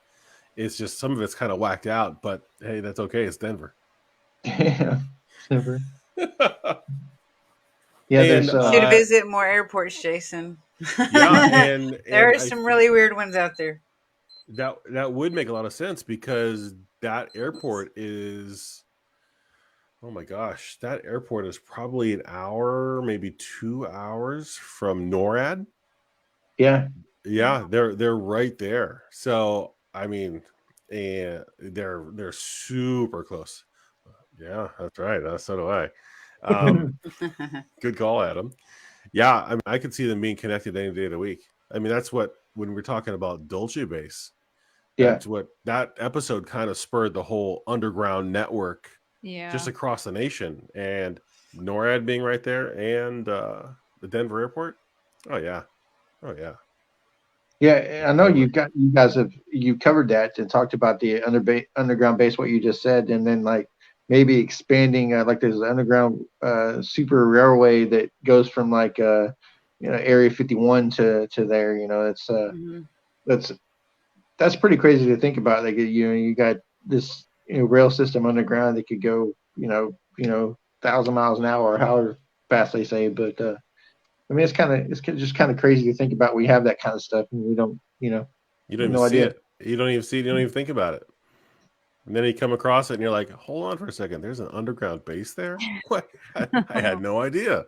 It's just some of it's kind of whacked out, but hey, that's okay. It's Denver. Yeah, Denver. Yeah, you should visit more airports, Jason. Yeah, and there are some really weird ones out there. That would make a lot of sense because that airport is, oh my gosh, that airport is probably an hour, maybe 2 hours from NORAD. Yeah, they're right there. So I mean, and they're super close. Yeah, that's right. So do I. Good call, Adam. Yeah, I mean, I could see them being connected any day of the week. I mean, that's what when we're talking about Dolce Base. That's what that episode kind of spurred the whole underground network, just across the nation, and NORAD being right there, and the Denver airport. Oh yeah. Yeah, I know you guys have covered that and talked about the underground base, what you just said, and then like maybe expanding like there's an underground super railway that goes from like Area 51 to there. It's that's pretty crazy to think about. Like you got this rail system underground that could go 1,000 miles an hour or however fast they say. But I mean, it's just kind of crazy to think about. We have that kind of stuff and we don't you don't even see it. You don't even see it. You don't even think about it. And then you come across it and you're like, hold on for a second. There's an underground base there? What? I had no idea.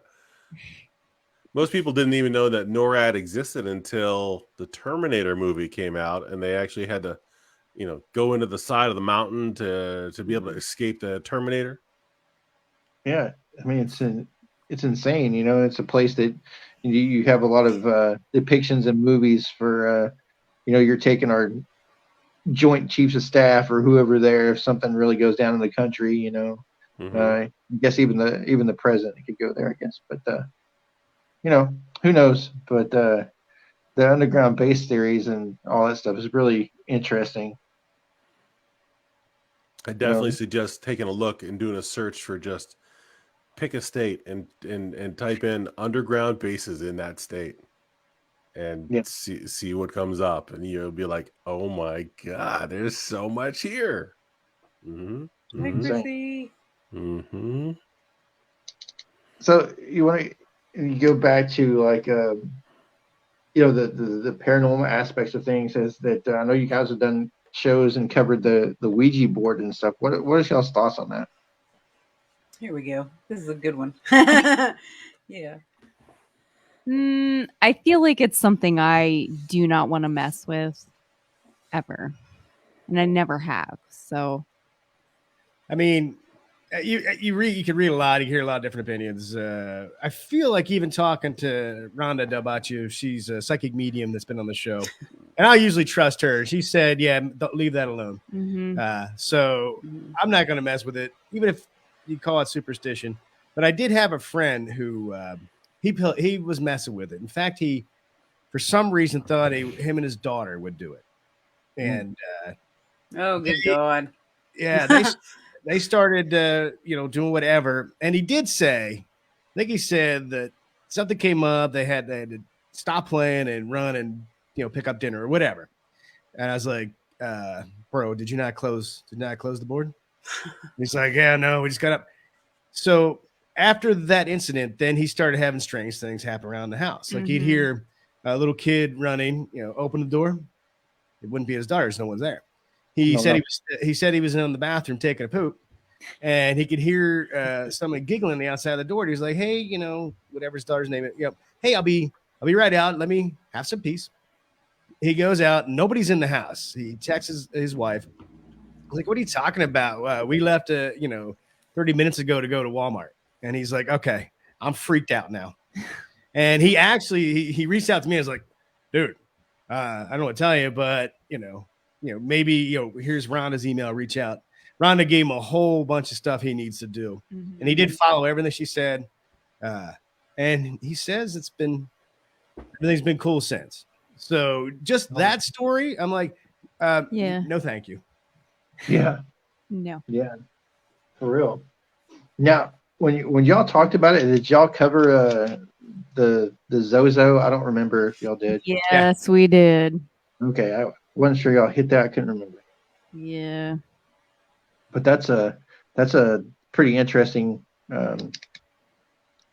Most people didn't even know that NORAD existed until the Terminator movie came out, and they actually had to, go into the side of the mountain to be able to escape the Terminator. Yeah, I mean it's insane. It's a place that you have a lot of depictions in movies for. You're taking our Joint Chiefs of Staff or whoever there if something really goes down in the country. I guess even the president could go there. I guess, but who knows? But the underground base theories and all that stuff is really interesting. I definitely suggest taking a look and doing a search for just pick a state and type in underground bases in that state and see what comes up, and you'll be like, oh my god, there's so much here. So you go back to like the paranormal aspects of things, is that I know you guys have done shows and covered the Ouija board and stuff. What is y'all's thoughts on that? Here we go. This is a good one. Yeah. I feel like it's something I do not want to mess with ever, and I never have. So, I mean, you can read a lot. You can hear a lot of different opinions. I feel like even talking to Rhonda Del Baccio, she's a psychic medium that's been on the show, and I usually trust her. She said, "Yeah, leave that alone." So I'm not going to mess with it, even if you call it superstition. But I did have a friend who he was messing with it. In fact, he, for some reason, thought him and his daughter would do it, and oh, good God, yeah, they started, doing whatever. And he did say, I think he said that something came up. They had to stop playing and run and, pick up dinner or whatever. And I was like, bro, did you not close the board? He's like, yeah, no, we just got up. So after that incident, then he started having strange things happen around the house. Like he'd hear a little kid running, open the door. It wouldn't be his daughter's. No one's there. He said he was in the bathroom taking a poop, and he could hear someone giggling on the outside of the door. He was like, "Hey, whatever his daughter's name is. Yep. Hey, I'll be right out. Let me have some peace." He goes out. Nobody's in the house. He texts his wife. He's like, "What are you talking about? We left 30 minutes ago to go to Walmart." And he's like, "Okay, I'm freaked out now." And he actually he reached out to me and was like, "Dude, I don't know what to tell you, but maybe here's Rhonda's email. Reach out." Rhonda gave him a whole bunch of stuff he needs to do, and he did follow everything she said. And he says everything's been cool since. So just that story, I'm like, no, thank you. Yeah, no, yeah, for real. Now, when y'all talked about it, did y'all cover the Zozo? I don't remember if y'all did. Yes, we did. Okay, I wasn't sure y'all hit that. I couldn't remember. Yeah, but that's a pretty interesting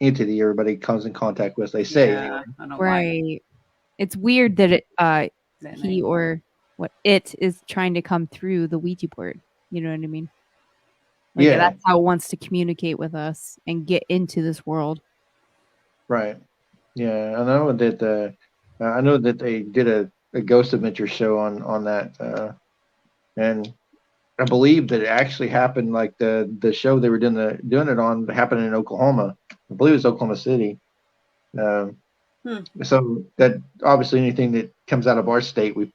entity everybody comes in contact with. They say anyway. Right. It's weird that it is trying to come through the Ouija board. You know what I mean? Like, yeah, that's how it wants to communicate with us and get into this world. Right. Yeah, I know that they did a Ghost Adventure show on that, and I believe that it actually happened. Like the show they were doing it on happened in Oklahoma. I believe it's Oklahoma City. So that obviously anything that comes out of our state, we're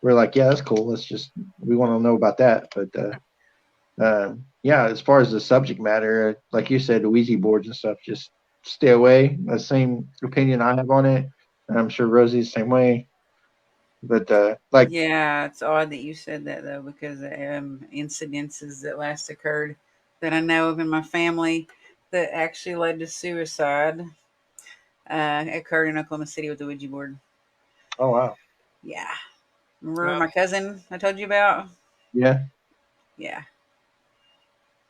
like, yeah, that's cool. We want to know about that. But yeah, as far as the subject matter, like you said, the Ouija boards and stuff, just stay away. The same opinion I have on it. And I'm sure Rosie's the same way. But yeah, it's odd that you said that though, because incidences that last occurred that I know of in my family that actually led to suicide occurred in Oklahoma City with the Ouija board. Oh wow! Yeah, remember my cousin I told you about? Yeah. Yeah.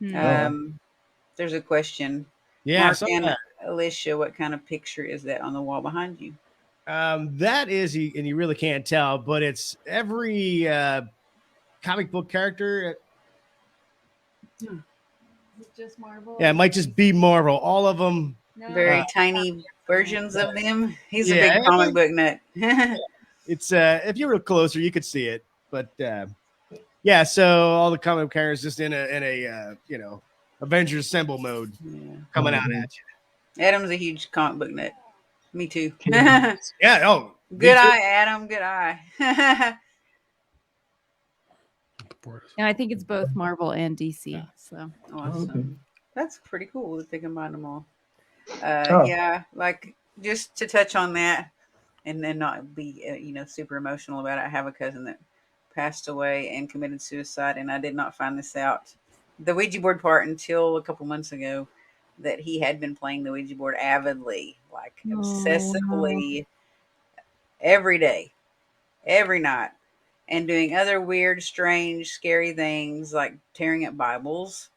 Hmm. There's a question. Yeah, Mark and Alicia, what kind of picture is that on the wall behind you? That is, and you really can't tell, but it's every comic book character. Just Marvel. Yeah, it might just be Marvel. All of them. No. Very tiny versions of them. He's a Yeah, big comic book nut. It's if you were closer, you could see it. But yeah, so all the comic characters just in a Avengers Assemble mode coming out at you. Adam's a huge comic book nut. Me too. Yeah. Oh, Good eye, Adam. Good eye. And I think it's both Marvel and DC. So Awesome. Okay. That's pretty cool that they combine them all. Oh. Yeah, like just to touch on that and then not be, super emotional about it. I have a cousin that passed away and committed suicide, and I did not find this out, the Ouija board part, until a couple months ago, that he had been playing the Ouija board avidly, like obsessively, every day, every night, and doing other weird, strange, scary things like tearing up Bibles.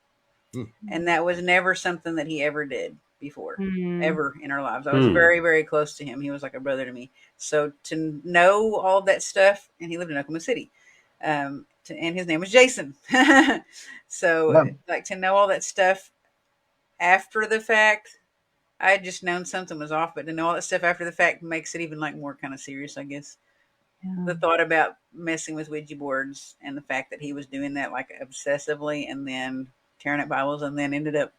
And that was never something that he ever did before, ever in our lives. I was very, very close to him. He was like a brother to me. So to know all that stuff, and he lived in Oklahoma City, and his name was Jason. So like to know all that stuff after the fact, I had just known something was off, but to know all that stuff after the fact makes it even like more kind of serious, I guess. Yeah. The thought about messing with Ouija boards and the fact that he was doing that like obsessively and then tearing up Bibles and then ended up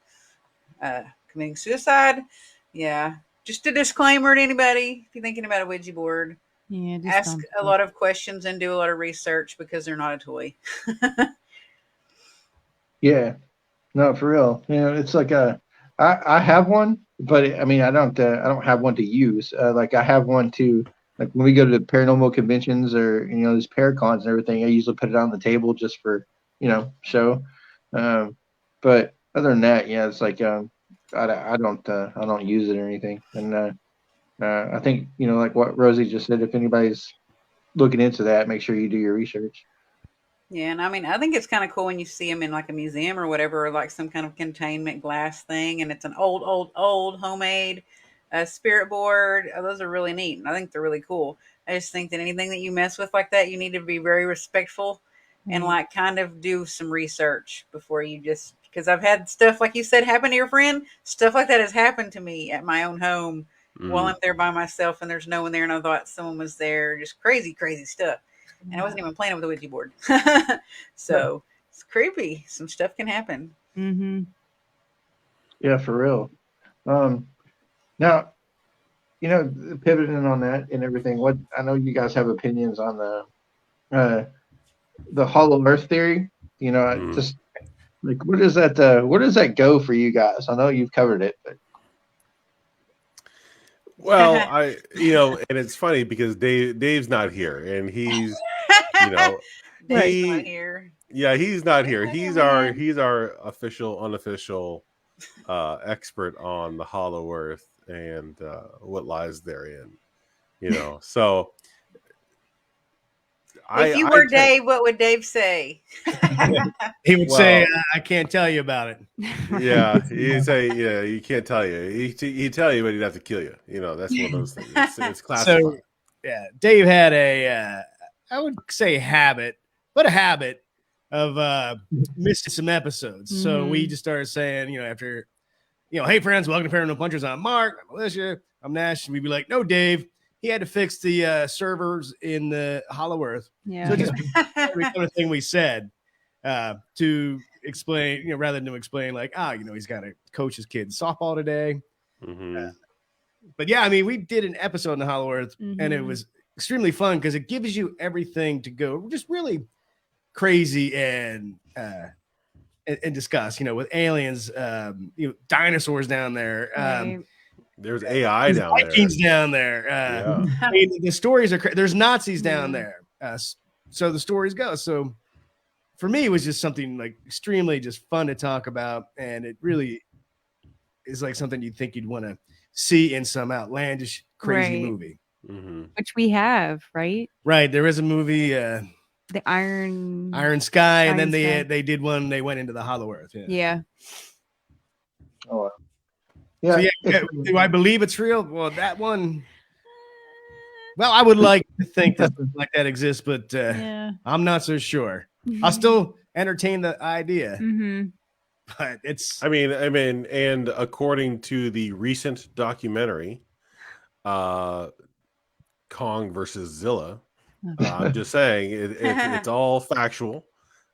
committing suicide. Yeah. Just a disclaimer to anybody, if you're thinking about a Ouija board, just ask a lot of questions and do a lot of research because they're not a toy. Yeah. No, for real. It's like I have one, but I mean, I don't have one to use. Like I have one to, like when we go to the paranormal conventions or these paracons and everything, I usually put it on the table just for show. But other than that, yeah, it's like I don't use it or anything. And I think like what Rosie just said, if anybody's looking into that, make sure you do your research. Yeah, and I mean, I think it's kind of cool when you see them in like a museum or whatever, or like some kind of containment glass thing, and it's an old homemade spirit board. Those are really neat, and I think they're really cool. I just think that anything that you mess with like that, you need to be very respectful and like kind of do some research before you just, because I've had stuff like you said happen to your friend. Stuff like that has happened to me at my own home while I'm there by myself and there's no one there, and I thought someone was there. Just crazy, crazy stuff. And I wasn't even playing with a Ouija board. So it's creepy. Some stuff can happen. Mm-hmm. Yeah, for real. Now, pivoting on that and everything, what I know you guys have opinions on the hollow earth theory. Just like where does that go for you guys? I know you've covered it, but well, and it's funny because Dave's not here, and he's Dave's not here. Yeah, he's not here. He's our unofficial expert on the hollow earth and what lies therein. So if you were Dave, what would Dave say? He would say, "I can't tell you about it." Yeah, he'd say, "Yeah, you can't tell you." He'd tell you, but he'd have to kill you. That's one of those things. It's classified. So, yeah, Dave had a, I would say habit of missing some episodes. Mm-hmm. So we just started saying, after, hey friends, welcome to Paranormal Punchers. I'm Mark, I'm Alicia, I'm Nash. We'd be like, no, Dave. He had to fix the servers in the Hollow Earth. Yeah. So just every kind of thing we said to explain, rather than to explain like, he's got to coach his kids softball today. Mm-hmm. But yeah, I mean, we did an episode in the Hollow Earth, and it was extremely fun because it gives you everything to go just really crazy and discuss, with aliens, dinosaurs down there. Right. There's AI down there. Vikings down there. I mean, the stories are there's Nazis down there. So the stories go. So for me, it was just something like extremely just fun to talk about. And it really is like something you'd think you'd want to see in some outlandish, crazy movie. Mm-hmm. Which we have, right? Right. There is a movie, The Iron Sky. And then they did one, they went into the Hollow Earth. Yeah. Oh, yeah. So do I believe it's real? Well, that one. Well, I would like to think that like that exists, but I'm not so sure. I'll still entertain the idea, Mm-hmm. but it's I mean, and according to the recent documentary, Kong versus Zilla, I'm just saying it's all factual.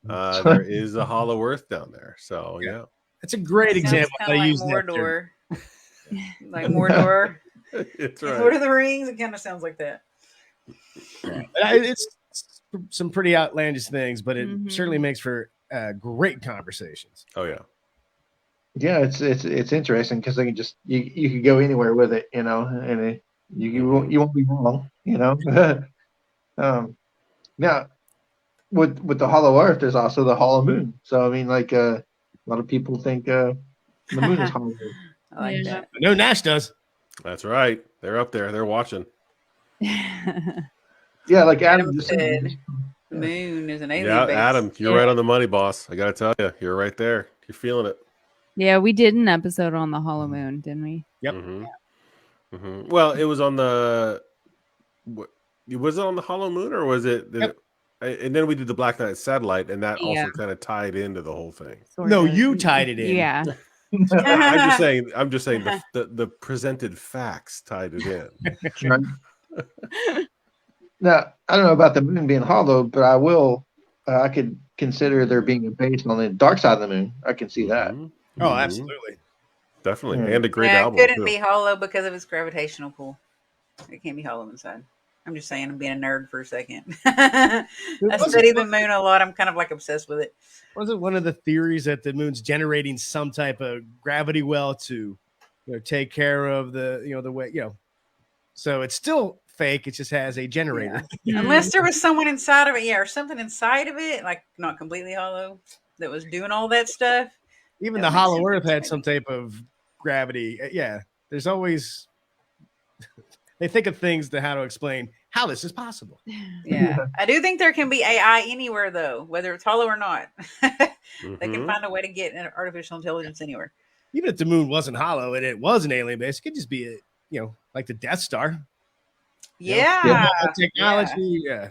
There is a Hollow Earth down there, so yeah, it's a great Sounds example kind how of to like use that term. Mordor. Like Mordor. it's In right. Lord of the Rings, it kind of sounds like that. It's some pretty outlandish things, but it Mhm. certainly makes for great conversations. Oh yeah, Yeah, it's interesting because they can just you could go anywhere with it, you know, and you won't be wrong, you know. Now with the Hollow Earth, there's also the Hollow Moon. So I mean, like a lot of people think the moon is hollow. I like Yeah. that. No, Nash does. that's right. They're up there. They're watching. Yeah, like Adam Adam just said said. the Yeah. moon is an alien Yeah, base. Adam, you're right on the money, boss. I gotta tell you, you're right there. You're feeling it. Yeah, we did an episode on the Hollow Moon, didn't we? Yep. Well, it was on the. Was it on the Hollow Moon or was it? Yep. And then we did the Black Knight satellite, and that Yeah. also kind of tied into the whole thing. Sort No, of. you tied it in. Yeah. I'm just saying the presented facts tied it in. Right. Now, I don't know about the moon being hollow, but I could consider there being a base on the dark side of the moon. I can see that. Mhm. Oh, Mhm. absolutely. Definitely, Yeah. and a great Yeah, it album. couldn't too. be hollow because of its gravitational pull. It can't be hollow inside. I'm just saying, I'm being a nerd for a second. I study the moon a lot. I'm kind of like obsessed with it. Wasn't one of the theories that the moon's generating some type of gravity well to, take care of the way, so it's still fake. It just has a generator. Yeah. Unless there was someone inside of it, or something inside of it, like not completely hollow, that was doing all that stuff. Even That the makes Hollow sense. Earth had some type of gravity. Yeah, there's always they think of things to how to explain how this is possible. Yeah. I do think there can be AI anywhere, though, whether it's hollow or not. They can Mhm. find a way to get an artificial intelligence anywhere. Even if the moon wasn't hollow and it was an alien base, it could just be like the Death Star. Yeah. Technology. Yeah.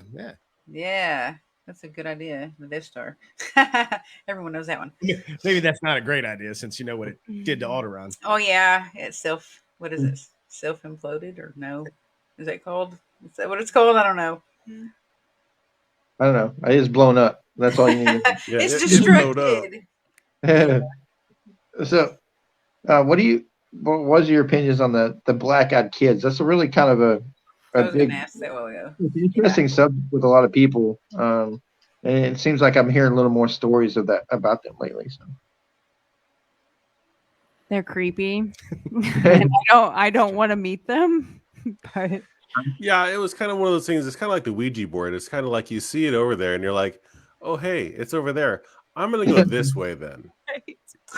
Yeah. That's a good idea. The Death Star. Everyone knows that one. Maybe that's not a great idea since you know what it did to Alderaan. Oh, yeah. It's what is it? Self imploded or no? Is that called? Is that what it's called? I don't know. I don't know. I just blown up. That's all you need. Yeah, It's it blowed up. destructed. So, what was your opinions on the black-eyed kids? That's a really kind of I a was big, going to ask that a while ago. it's an interesting subject with a lot of people. And it seems like I'm hearing a little more stories about them lately. So. They're creepy. And I don't want to meet them, but Yeah, it was kind of one of those things. It's kind of like the Ouija board. It's kind of like you see it over there, and you're like, "Oh, hey, it's over there. I'm gonna go this way then."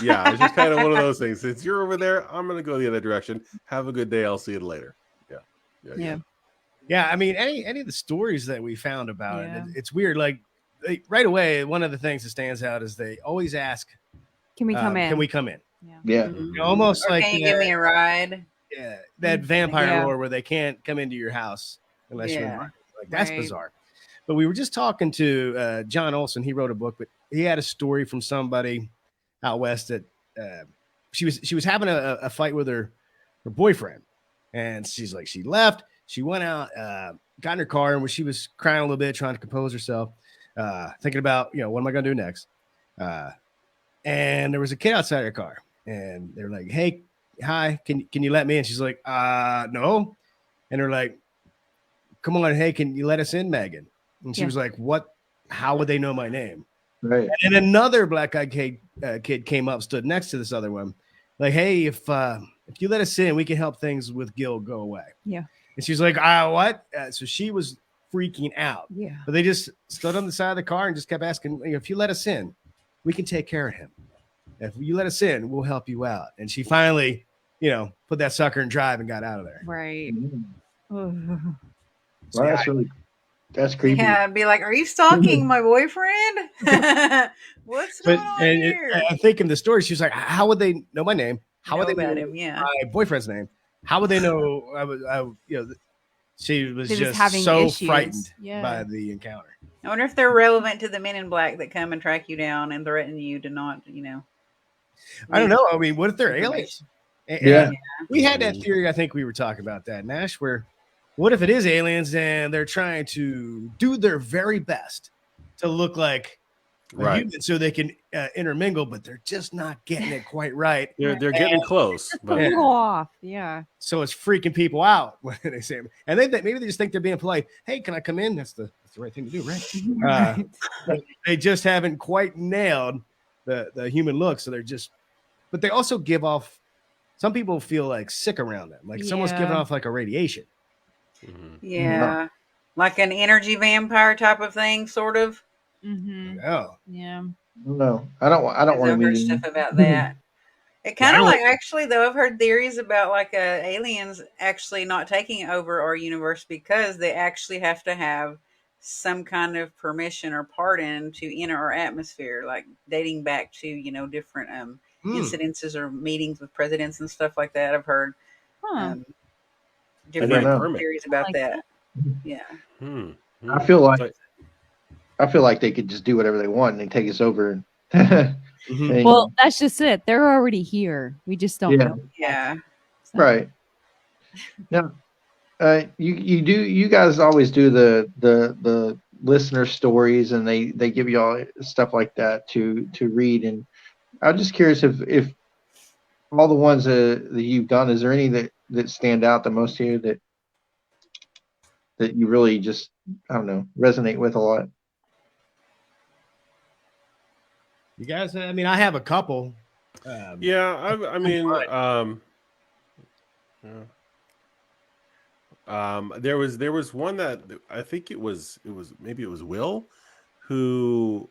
Yeah, it's just kind of one of those things. Since you're over there, I'm gonna go the other direction. Have a good day. I'll see you later. Yeah. Yeah, I mean, any of the stories that we found about Yeah. it's weird. Like right away, one of the things that stands out is they always ask, can we come in? Can we come in? Yeah. Almost Or like can you give me a ride? that vampire Yeah. lore where they can't come into your house unless you're Yeah. invited. Like that's Right. bizarre. But we were just talking to John Olson. He wrote a book, but he had a story from somebody out west that she was having a fight with her boyfriend, and she's like, she left. She went out, got in her car, and when she was crying a little bit, trying to compose herself, thinking about, what am I going to do next? And there was a kid outside her car, and they were like, "Hey, hi, can you let me in?" She's like, no. And they're like, "Come on, hey, can you let us in, Megan?" And she Yeah. was like, "What? How would they know my name?" Right. And another black-eyed kid came up, stood next to this other one, like, "Hey, if you let us in, we can help things with Gil go away." Yeah. And she's like, what? So she was freaking out. Yeah. But they just stood on the side of the car and just kept asking, "If you let us in, we can take care of him. If you let us in, we'll help you out." And she finally, put that sucker in drive and got out of there. Right. Well, So, yeah, that's creepy. Yeah, I'd be like, "Are you stalking my boyfriend? What's but going on and here?" I think in the story, she was like, "How would they know my name? How would Know they about know him? Yeah. my boyfriend's name? How would they know I was, She was They was just having so issues. frightened Yeah. by the encounter. I wonder if they're relevant to the men in black that come and track you down and threaten you to not, I don't leak know. I mean, what if they're aliens? information. Yeah. We had that theory. I think we were talking about that, Nash. Where what if it is aliens and they're trying to do their very best to look like a Right. human so they can intermingle, but they're just not getting it quite right. They're getting close, Just a but little off. Yeah. So it's freaking people out when they say, and maybe they just think they're being polite. Hey, can I come in? That's the right thing to do, right? Right. But they just haven't quite nailed the human look. So they're just, but they also give off. Some people feel like sick around them, like someone's giving Yeah. off like a radiation. Mhm. Yeah. Like an energy vampire type of thing, sort of. Mm-hmm. Oh, Yeah. No, I don't want I've to heard meet stuff him. about that. It Yeah, I kind of don't- like, actually, though, I've heard theories about like aliens actually not taking over our universe because they actually have to have some kind of permission or pardon to enter our atmosphere, like dating back to different incidences or meetings with presidents and stuff like that. I've heard Huh. um, They need a different know. permit. theories about like that. Yeah. Hmm. I feel like So- I feel like they could just do whatever they want and they take us over. Mhm. And, Well, that's just it. They're already here. We just don't Yeah. know. yet. Yeah. So- right now, you guys always do the listener stories, and they give you all stuff like that to read. And I'm just curious if all the ones that you've done, is there any that stand out the most to you that you really just, I don't know, resonate with a lot? You guys, I mean, I have a couple. Yeah, I mean, there was one that I think it was maybe it was Will, who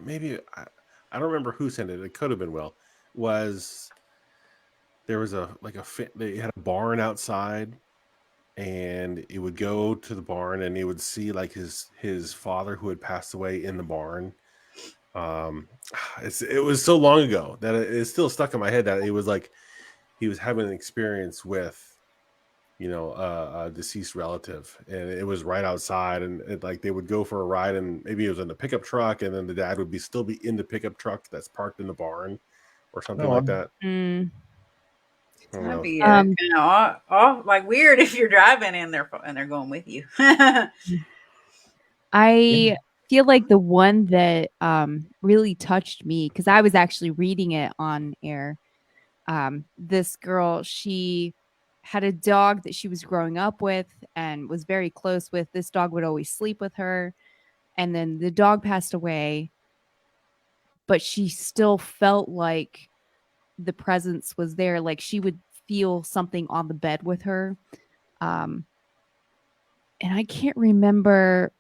maybe I don't remember who sent it. It could have been Will. There was they had a barn outside, and it would go to the barn, and he would see like his father who had passed away in the barn. It was so long ago that it's still stuck in my head that it was like he was having an experience with a deceased relative, and it was right outside, and like they would go for a ride, and maybe it was in the pickup truck, and then the dad would still be in the pickup truck that's parked in the barn or something Oh, like that. Mm. I don't That'd know. be Um, kind of off, like weird if you're driving and they're going with you. I feel like the one that really touched me, because I was actually reading it on air. This girl, she had a dog that she was growing up with and was very close with. This dog would always sleep with her. And then the dog passed away, but she still felt like the presence was there. Like she would feel something on the bed with her. And I can't remember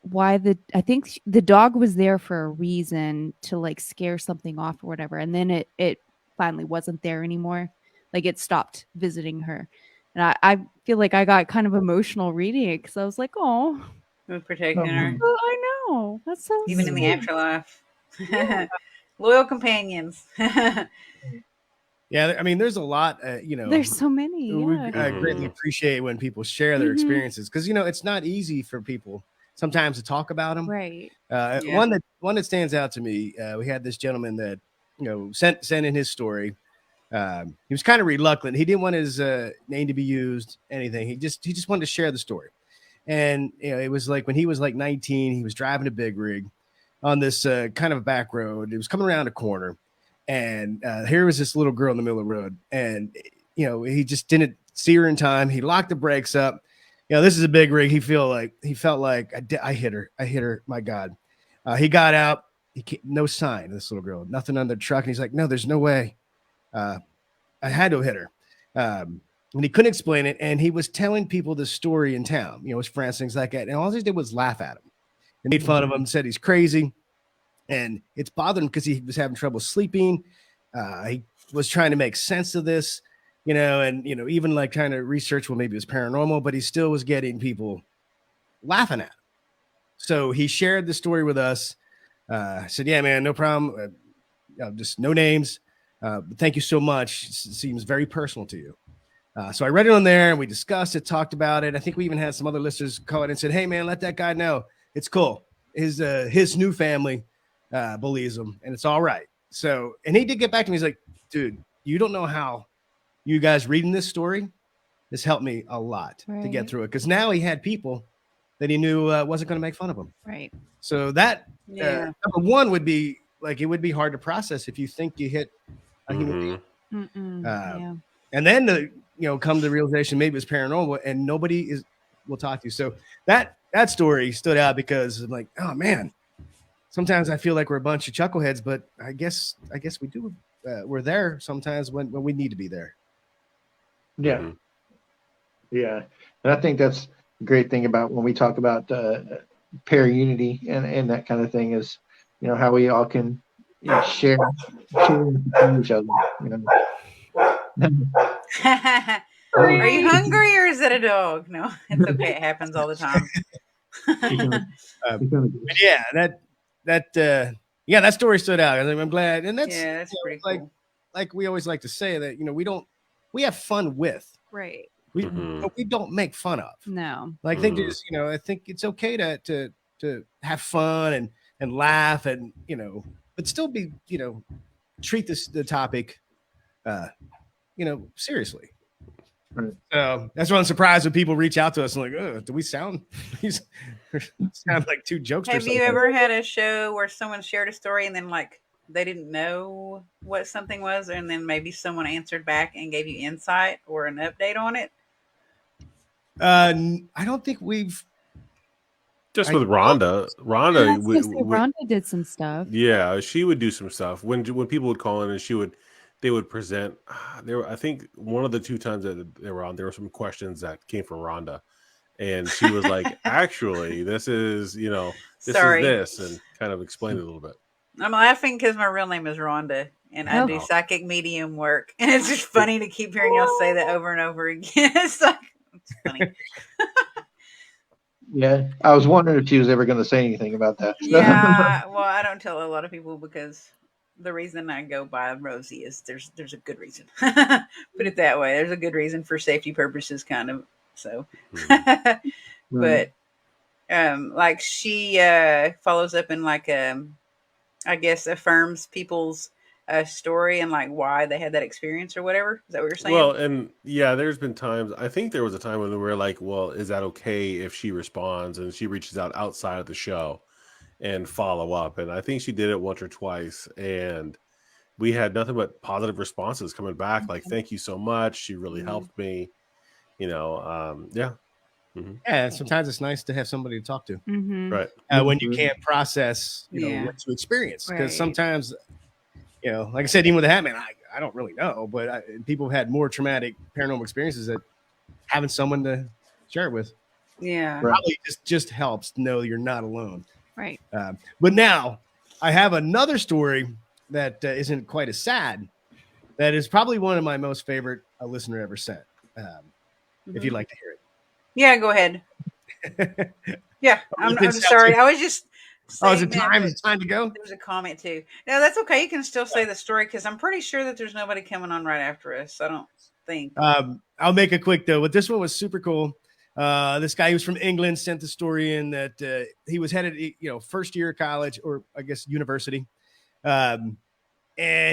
why I think the dog was there for a reason, to like scare something off or whatever. And then it finally wasn't there anymore. Like it stopped visiting her. And I feel like I got kind of emotional reading it because I was like, oh, With protecting her, I know. That's so even in the sweet. afterlife. Loyal companions. Yeah, I mean, there's a lot. There's so many. we Yeah. greatly appreciate when people share their Mhm. experiences, because it's not easy for people sometimes to talk about them. Right. Yeah. One that stands out to me. We had this gentleman that sent in his story. He was kind of reluctant. He didn't want his name to be used. Anything. He just wanted to share the story. And it was like when he was like 19, he was driving a big rig on this kind of a back road. It was coming around a corner, and here was this little girl in the middle of the road, and he just didn't see her in time. He locked the brakes up. This is a big rig. He felt like I hit her. My God. He got out. No sign of this little girl. Nothing on the truck. And he's like, no, there's no way. I had to hit her. And he couldn't explain it. And he was telling people this story in town, his friends, things like that. And all they did was laugh at him and made fun of him, said he's crazy. And it's bothered him because he was having trouble sleeping. He was trying to make sense of this, and, even like trying to research, well, maybe it was paranormal, but he still was getting people laughing at him. So he shared the story with us. Said, yeah, man, no problem. Just no names. But thank you so much. It seems very personal to you. So I read it on there and we discussed it, talked about it. I think we even had some other listeners call it and said, "Hey man, let that guy know it's cool. His new family believes him and it's all right." So, and he did get back to me. He's like, "Dude, you don't know how you guys reading this story has helped me a lot to get Right. through it." Because now he had people that he knew wasn't going to make fun of him. Right. So that Yeah. number one would be like, it would be hard to process if you think you hit a human being. Mhm. Yeah. And then to come to the realization maybe it's paranormal and nobody will talk to you. So that story stood out because I'm like, oh man, sometimes I feel like we're a bunch of chuckleheads, but I guess we do. We're there sometimes when we need to be there. Yeah. Mhm. Yeah. And I think that's the great thing about when we talk about pair unity and that kind of thing is, how we all can share with each other. Are you hungry or is it a dog? No, it's okay. It happens all the time. But yeah, that story stood out. I'm glad, and that's Yeah, that's pretty like cool. like we always like to say that we have fun with. Right. Mhm. But we don't make fun of. No. Like I think there's, I think it's okay to have fun and laugh and but still be treat the topic seriously. Right. So that's why I'm surprised when people reach out to us and like, oh, do we sound sound like two jokesters? Have you ever had a show where someone shared a story and then like they didn't know what something was, and then maybe someone answered back and gave you insight or an update on it? I don't think we've. Just with Rhonda. Rhonda did some stuff. Yeah, she would do some stuff when people would call in, and they would present. I think one of the two times that they were on, there were some questions that came from Rhonda, and she was like, "Actually, this is Sorry. this," and kind of explained it a little bit. I'm laughing because my real name is Rhonda and I do psychic medium work, and it's just funny to keep hearing y'all say that over and over again. It's funny. Yeah, I was wondering if she was ever going to say anything about that. Yeah, well, I don't tell a lot of people because the reason I go by Rosie is there's a good reason. Put it that way. There's a good reason for safety purposes, kind of. So, but like she follows up and like I guess affirms people's story and like why they had that experience or whatever. Is that what you're saying? Well, and yeah, there's been times. I think there was a time when we were like, "Well, is that okay if she responds and she reaches out outside of the show and follow up?" And I think she did it once or twice, and we had nothing but positive responses coming back. Like, "Thank you so much. She really helped me." Yeah. Mm-hmm. Yeah, sometimes it's nice to have somebody to talk to, Right? when you can't process, what you experience. Because sometimes, like I said, even with the Hat Man, I don't really know, but people have had more traumatic paranormal experiences that having someone to share it with, probably just helps to know you're not alone. Right. But now I have another story that isn't quite as sad. That is probably one of my most favorite a listener ever sent. If you'd like to hear it. Yeah, go ahead. Yeah, I'm sorry. I was just saying is it time? It's time to go? There's a comment too. No, that's okay. You can still say the story because I'm pretty sure that there's nobody coming on right after us. I don't think. I'll make it quick though. But this one was super cool. This guy who was from England sent the story in that he was headed, first year of college or I guess university. And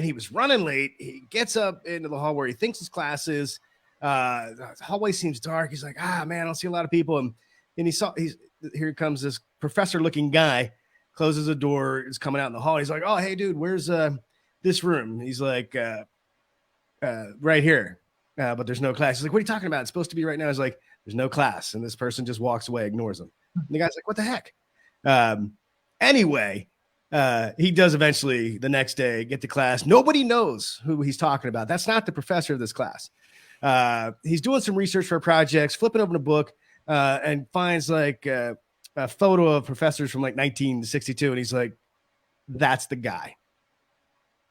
he was running late. He gets up into the hall where he thinks his class is. The hallway seems dark. He's like, man, I don't see a lot of people. And here comes this professor looking guy, closes the door, is coming out in the hall. He's like, oh, hey dude, where's this room? He's like, right here. But there's no class. He's like, what are you talking about? It's supposed to be right now. He's like, there's no class. And this person just walks away, ignores him. And the guy's like, what the heck? Anyway, he does eventually the next day get to class. Nobody knows who he's talking about. That's not the professor of this class. He's doing some research for projects, flipping open a book, and finds like a photo of professors from like 1962. And he's like, that's the guy.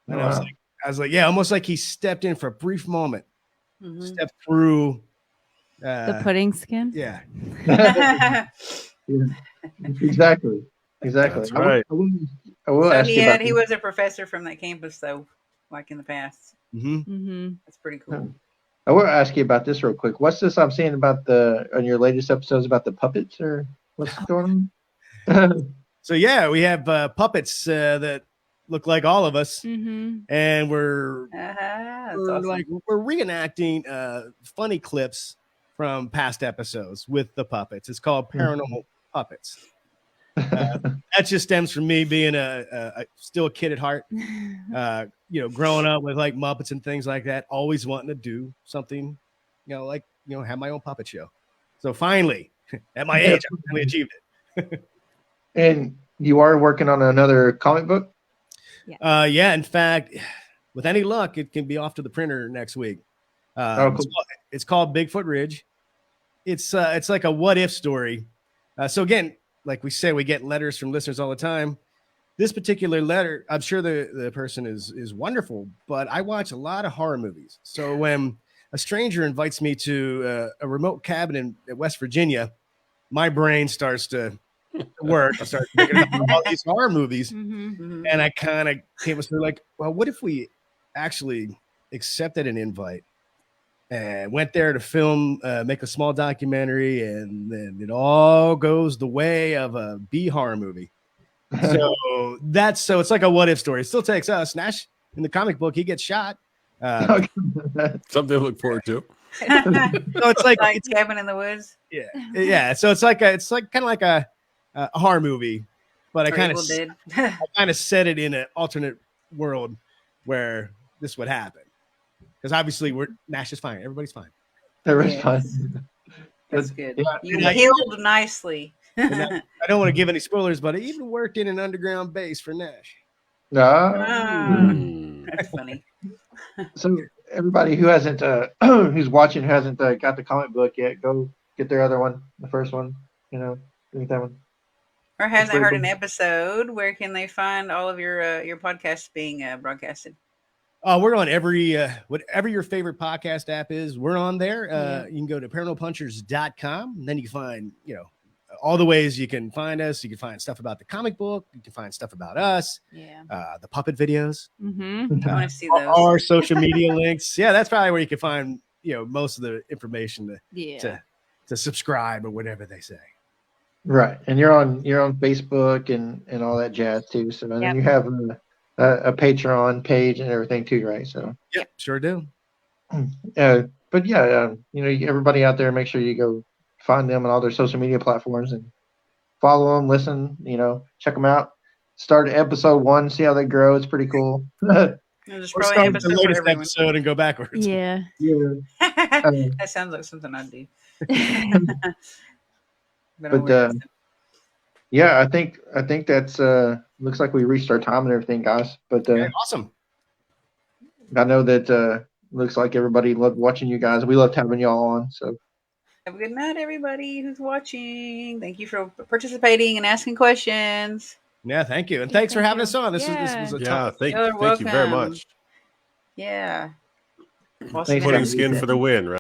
And I was like, yeah, almost like he stepped in for a brief moment, stepped through the pudding skin. Yeah. Exactly. That's right. I will ask you about he was a professor from that campus though, like in the past. Mm-hmm. That's pretty cool. I will ask you about this real quick. What's this I'm seeing about on your latest episodes about the puppets, or what's going on? So yeah, we have puppets that look like all of us, Mm-hmm. and we're That's we're awesome. like we're reenacting funny clips from past episodes with the puppets. It's called Paranormal Puppets. That just stems from me being still a kid at heart. Growing up with like Muppets and things like that, always wanting to do something, have my own puppet show. So finally, at my age, I finally achieved it. And you are working on another comic book? Yeah. In fact, with any luck, it can be off to the printer next week. Cool. It's called Bigfoot Ridge. It's like a what if story. So again, like we say, we get letters from listeners all the time. This particular letter, I'm sure the person is wonderful, but I watch a lot of horror movies. So when a stranger invites me to a remote cabin in West Virginia, my brain starts to work. I start thinking about all these horror movies, Mm-hmm. and I kind of came to like, well, what if we actually accepted an invite and went there to film, make a small documentary, and then it all goes the way of a B horror movie. So it's like a what if story. It still takes us. Nash in the comic book, he gets shot. Something to look forward to. So it's like Cabin in the Woods. Yeah. So it's like kind of like a horror movie, but I kind of set it in an alternate world where this would happen. Because obviously Nash is fine. Everybody's fine. Everybody's fine. That's good. Yeah. You healed nicely. I don't want to give any spoilers, but I even worked in an underground base for Nash. That's funny. So everybody who hasn't, who's watching, who hasn't got the comic book yet, go get their other one, the first one. Get that one. Or hasn't heard an episode. Where can they find all of your podcasts being broadcasted? We're on every whatever your favorite podcast app is. We're on there. You can go to paranormalpunchers.com, and then you can find all the ways you can find us. You can find stuff about the comic book. You can find stuff about us. Yeah. The puppet videos. Mm-hmm. I want to see those. Our social media links. Yeah, that's probably where you can find most of the information to subscribe or whatever they say. Right, and you're on Facebook and all that jazz too. So and then you have a Patreon page and everything too, right? So yep, sure do. But yeah, everybody out there, make sure you go find them on all their social media platforms and follow them, listen, check them out. Start episode 1, see how they grow. It's pretty cool. Just or start with the latest episode and go backwards. Yeah. That sounds like something I'd do. But yeah, I think that's looks like we reached our time and everything, guys. But awesome. I know that looks like everybody loved watching you guys. We loved having y'all on. So have a good night, everybody who's watching. Thank you for participating and asking questions. Yeah, thank you, and thanks for having us on. This was a tough. Thank you very much. Yeah. Putting skin for the win, right?